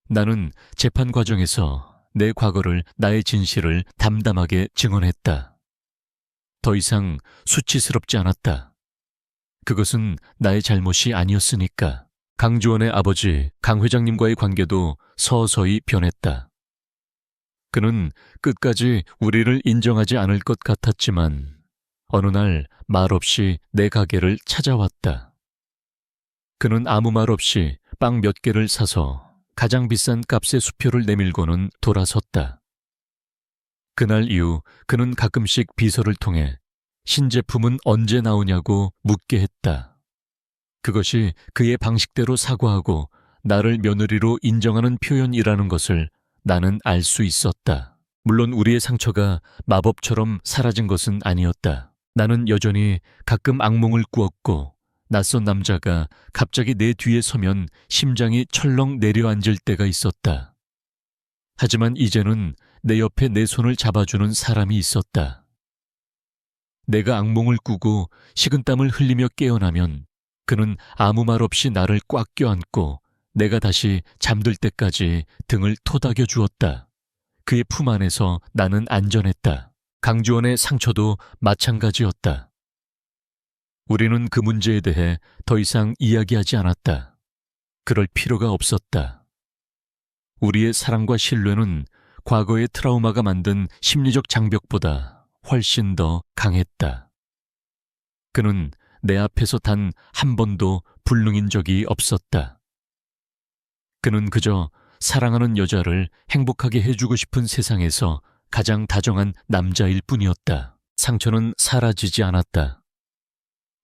나는 재판 과정에서 내 과거를, 나의 진실을 담담하게 증언했다. 더 이상 수치스럽지 않았다. 그것은 나의 잘못이 아니었으니까. 강지원의 아버지 강 회장님과의 관계도 서서히 변했다. 그는 끝까지 우리를 인정하지 않을 것 같았지만 어느 날 말없이 내 가게를 찾아왔다. 그는 아무 말 없이 빵 몇 개를 사서 가장 비싼 값의 수표를 내밀고는 돌아섰다. 그날 이후 그는 가끔씩 비서를 통해 신제품은 언제 나오냐고 묻게 했다. 그것이 그의 방식대로 사과하고 나를 며느리로 인정하는 표현이라는 것을 나는 알 수 있었다. 물론 우리의 상처가 마법처럼 사라진 것은 아니었다. 나는 여전히 가끔 악몽을 꾸었고 낯선 남자가 갑자기 내 뒤에 서면 심장이 철렁 내려앉을 때가 있었다. 하지만 이제는 내 옆에 내 손을 잡아주는 사람이 있었다. 내가 악몽을 꾸고 식은땀을 흘리며 깨어나면 그는 아무 말 없이 나를 꽉 껴안고 내가 다시 잠들 때까지 등을 토닥여 주었다. 그의 품 안에서 나는 안전했다. 강지원의 상처도 마찬가지였다. 우리는 그 문제에 대해 더 이상 이야기하지 않았다. 그럴 필요가 없었다. 우리의 사랑과 신뢰는 과거의 트라우마가 만든 심리적 장벽보다 훨씬 더 강했다. 그는 내 앞에서 단 한 번도 불능인 적이 없었다. 그는 그저 사랑하는 여자를 행복하게 해주고 싶은 세상에서 가장 다정한 남자일 뿐이었다. 상처는 사라지지 않았다.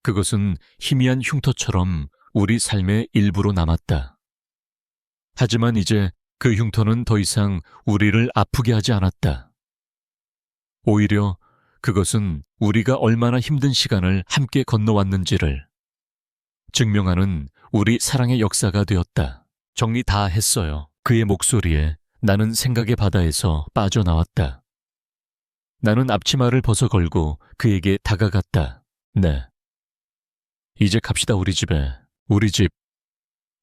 그것은 희미한 흉터처럼 우리 삶의 일부로 남았다. 하지만 이제 그 흉터는 더 이상 우리를 아프게 하지 않았다. 오히려 그것은 우리가 얼마나 힘든 시간을 함께 건너왔는지를 증명하는 우리 사랑의 역사가 되었다. 정리 다 했어요. 그의 목소리에 나는 생각의 바다에서 빠져나왔다. 나는 앞치마를 벗어 걸고 그에게 다가갔다. 네. 이제 갑시다 우리 집에. 우리 집.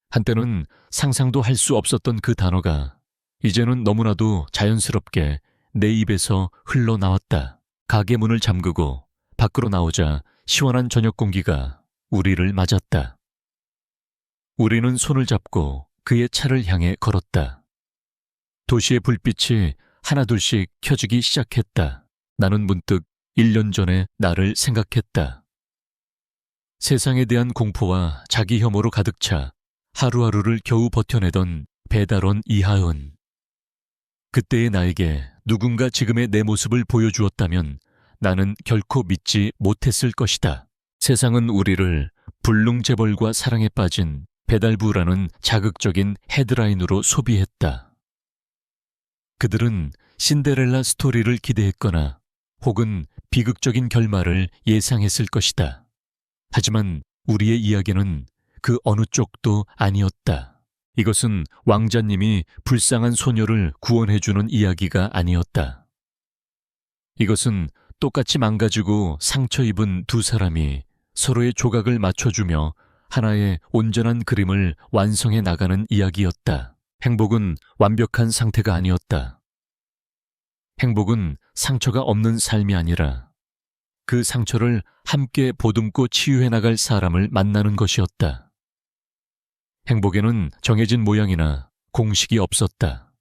한때는 상상도 할 수 없었던 그 단어가 이제는 너무나도 자연스럽게 내 입에서 흘러나왔다. 가게 문을 잠그고 밖으로 나오자 시원한 저녁 공기가 우리를 맞았다. 우리는 손을 잡고 그의 차를 향해 걸었다. 도시의 불빛이 하나둘씩 켜지기 시작했다. 나는 문득 1년 전에 나를 생각했다. 세상에 대한 공포와 자기 혐오로 가득 차 하루하루를 겨우 버텨내던 배달원 이하은. 그때의 나에게 누군가 지금의 내 모습을 보여주었다면 나는 결코 믿지 못했을 것이다. 세상은 우리를 불능재벌과 사랑에 빠진 배달부라는 자극적인 헤드라인으로 소비했다. 그들은 신데렐라 스토리를 기대했거나 혹은 비극적인 결말을 예상했을 것이다. 하지만 우리의 이야기는 그 어느 쪽도 아니었다. 이것은 왕자님이 불쌍한 소녀를 구원해주는 이야기가 아니었다. 이것은 똑같이 망가지고 상처 입은 두 사람이 서로의 조각을 맞춰주며 하나의 온전한 그림을 완성해 나가는 이야기였다. 행복은 완벽한 상태가 아니었다. 행복은 상처가 없는 삶이 아니라 그 상처를 함께 보듬고 치유해 나갈 사람을 만나는 것이었다. 행복에는 정해진 모양이나 공식이 없었다.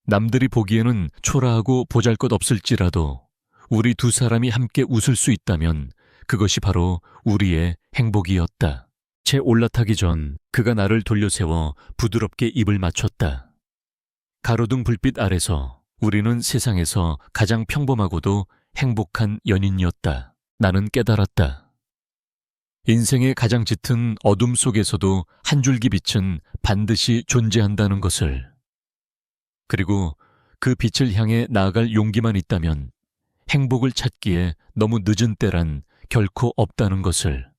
남들이 보기에는 초라하고 보잘것없을지라도 우리 두 사람이 함께 웃을 수 있다면 그것이 바로 우리의 행복이었다. 채 올라타기 전 그가 나를 돌려세워 부드럽게 입을 맞췄다. 가로등 불빛 아래서 우리는 세상에서 가장 평범하고도 행복한 연인이었다. 나는 깨달았다. 인생의 가장 짙은 어둠 속에서도 한 줄기 빛은 반드시 존재한다는 것을. 그리고 그 빛을 향해 나아갈 용기만 있다면 행복을 찾기에 너무 늦은 때란 결코 없다는 것을.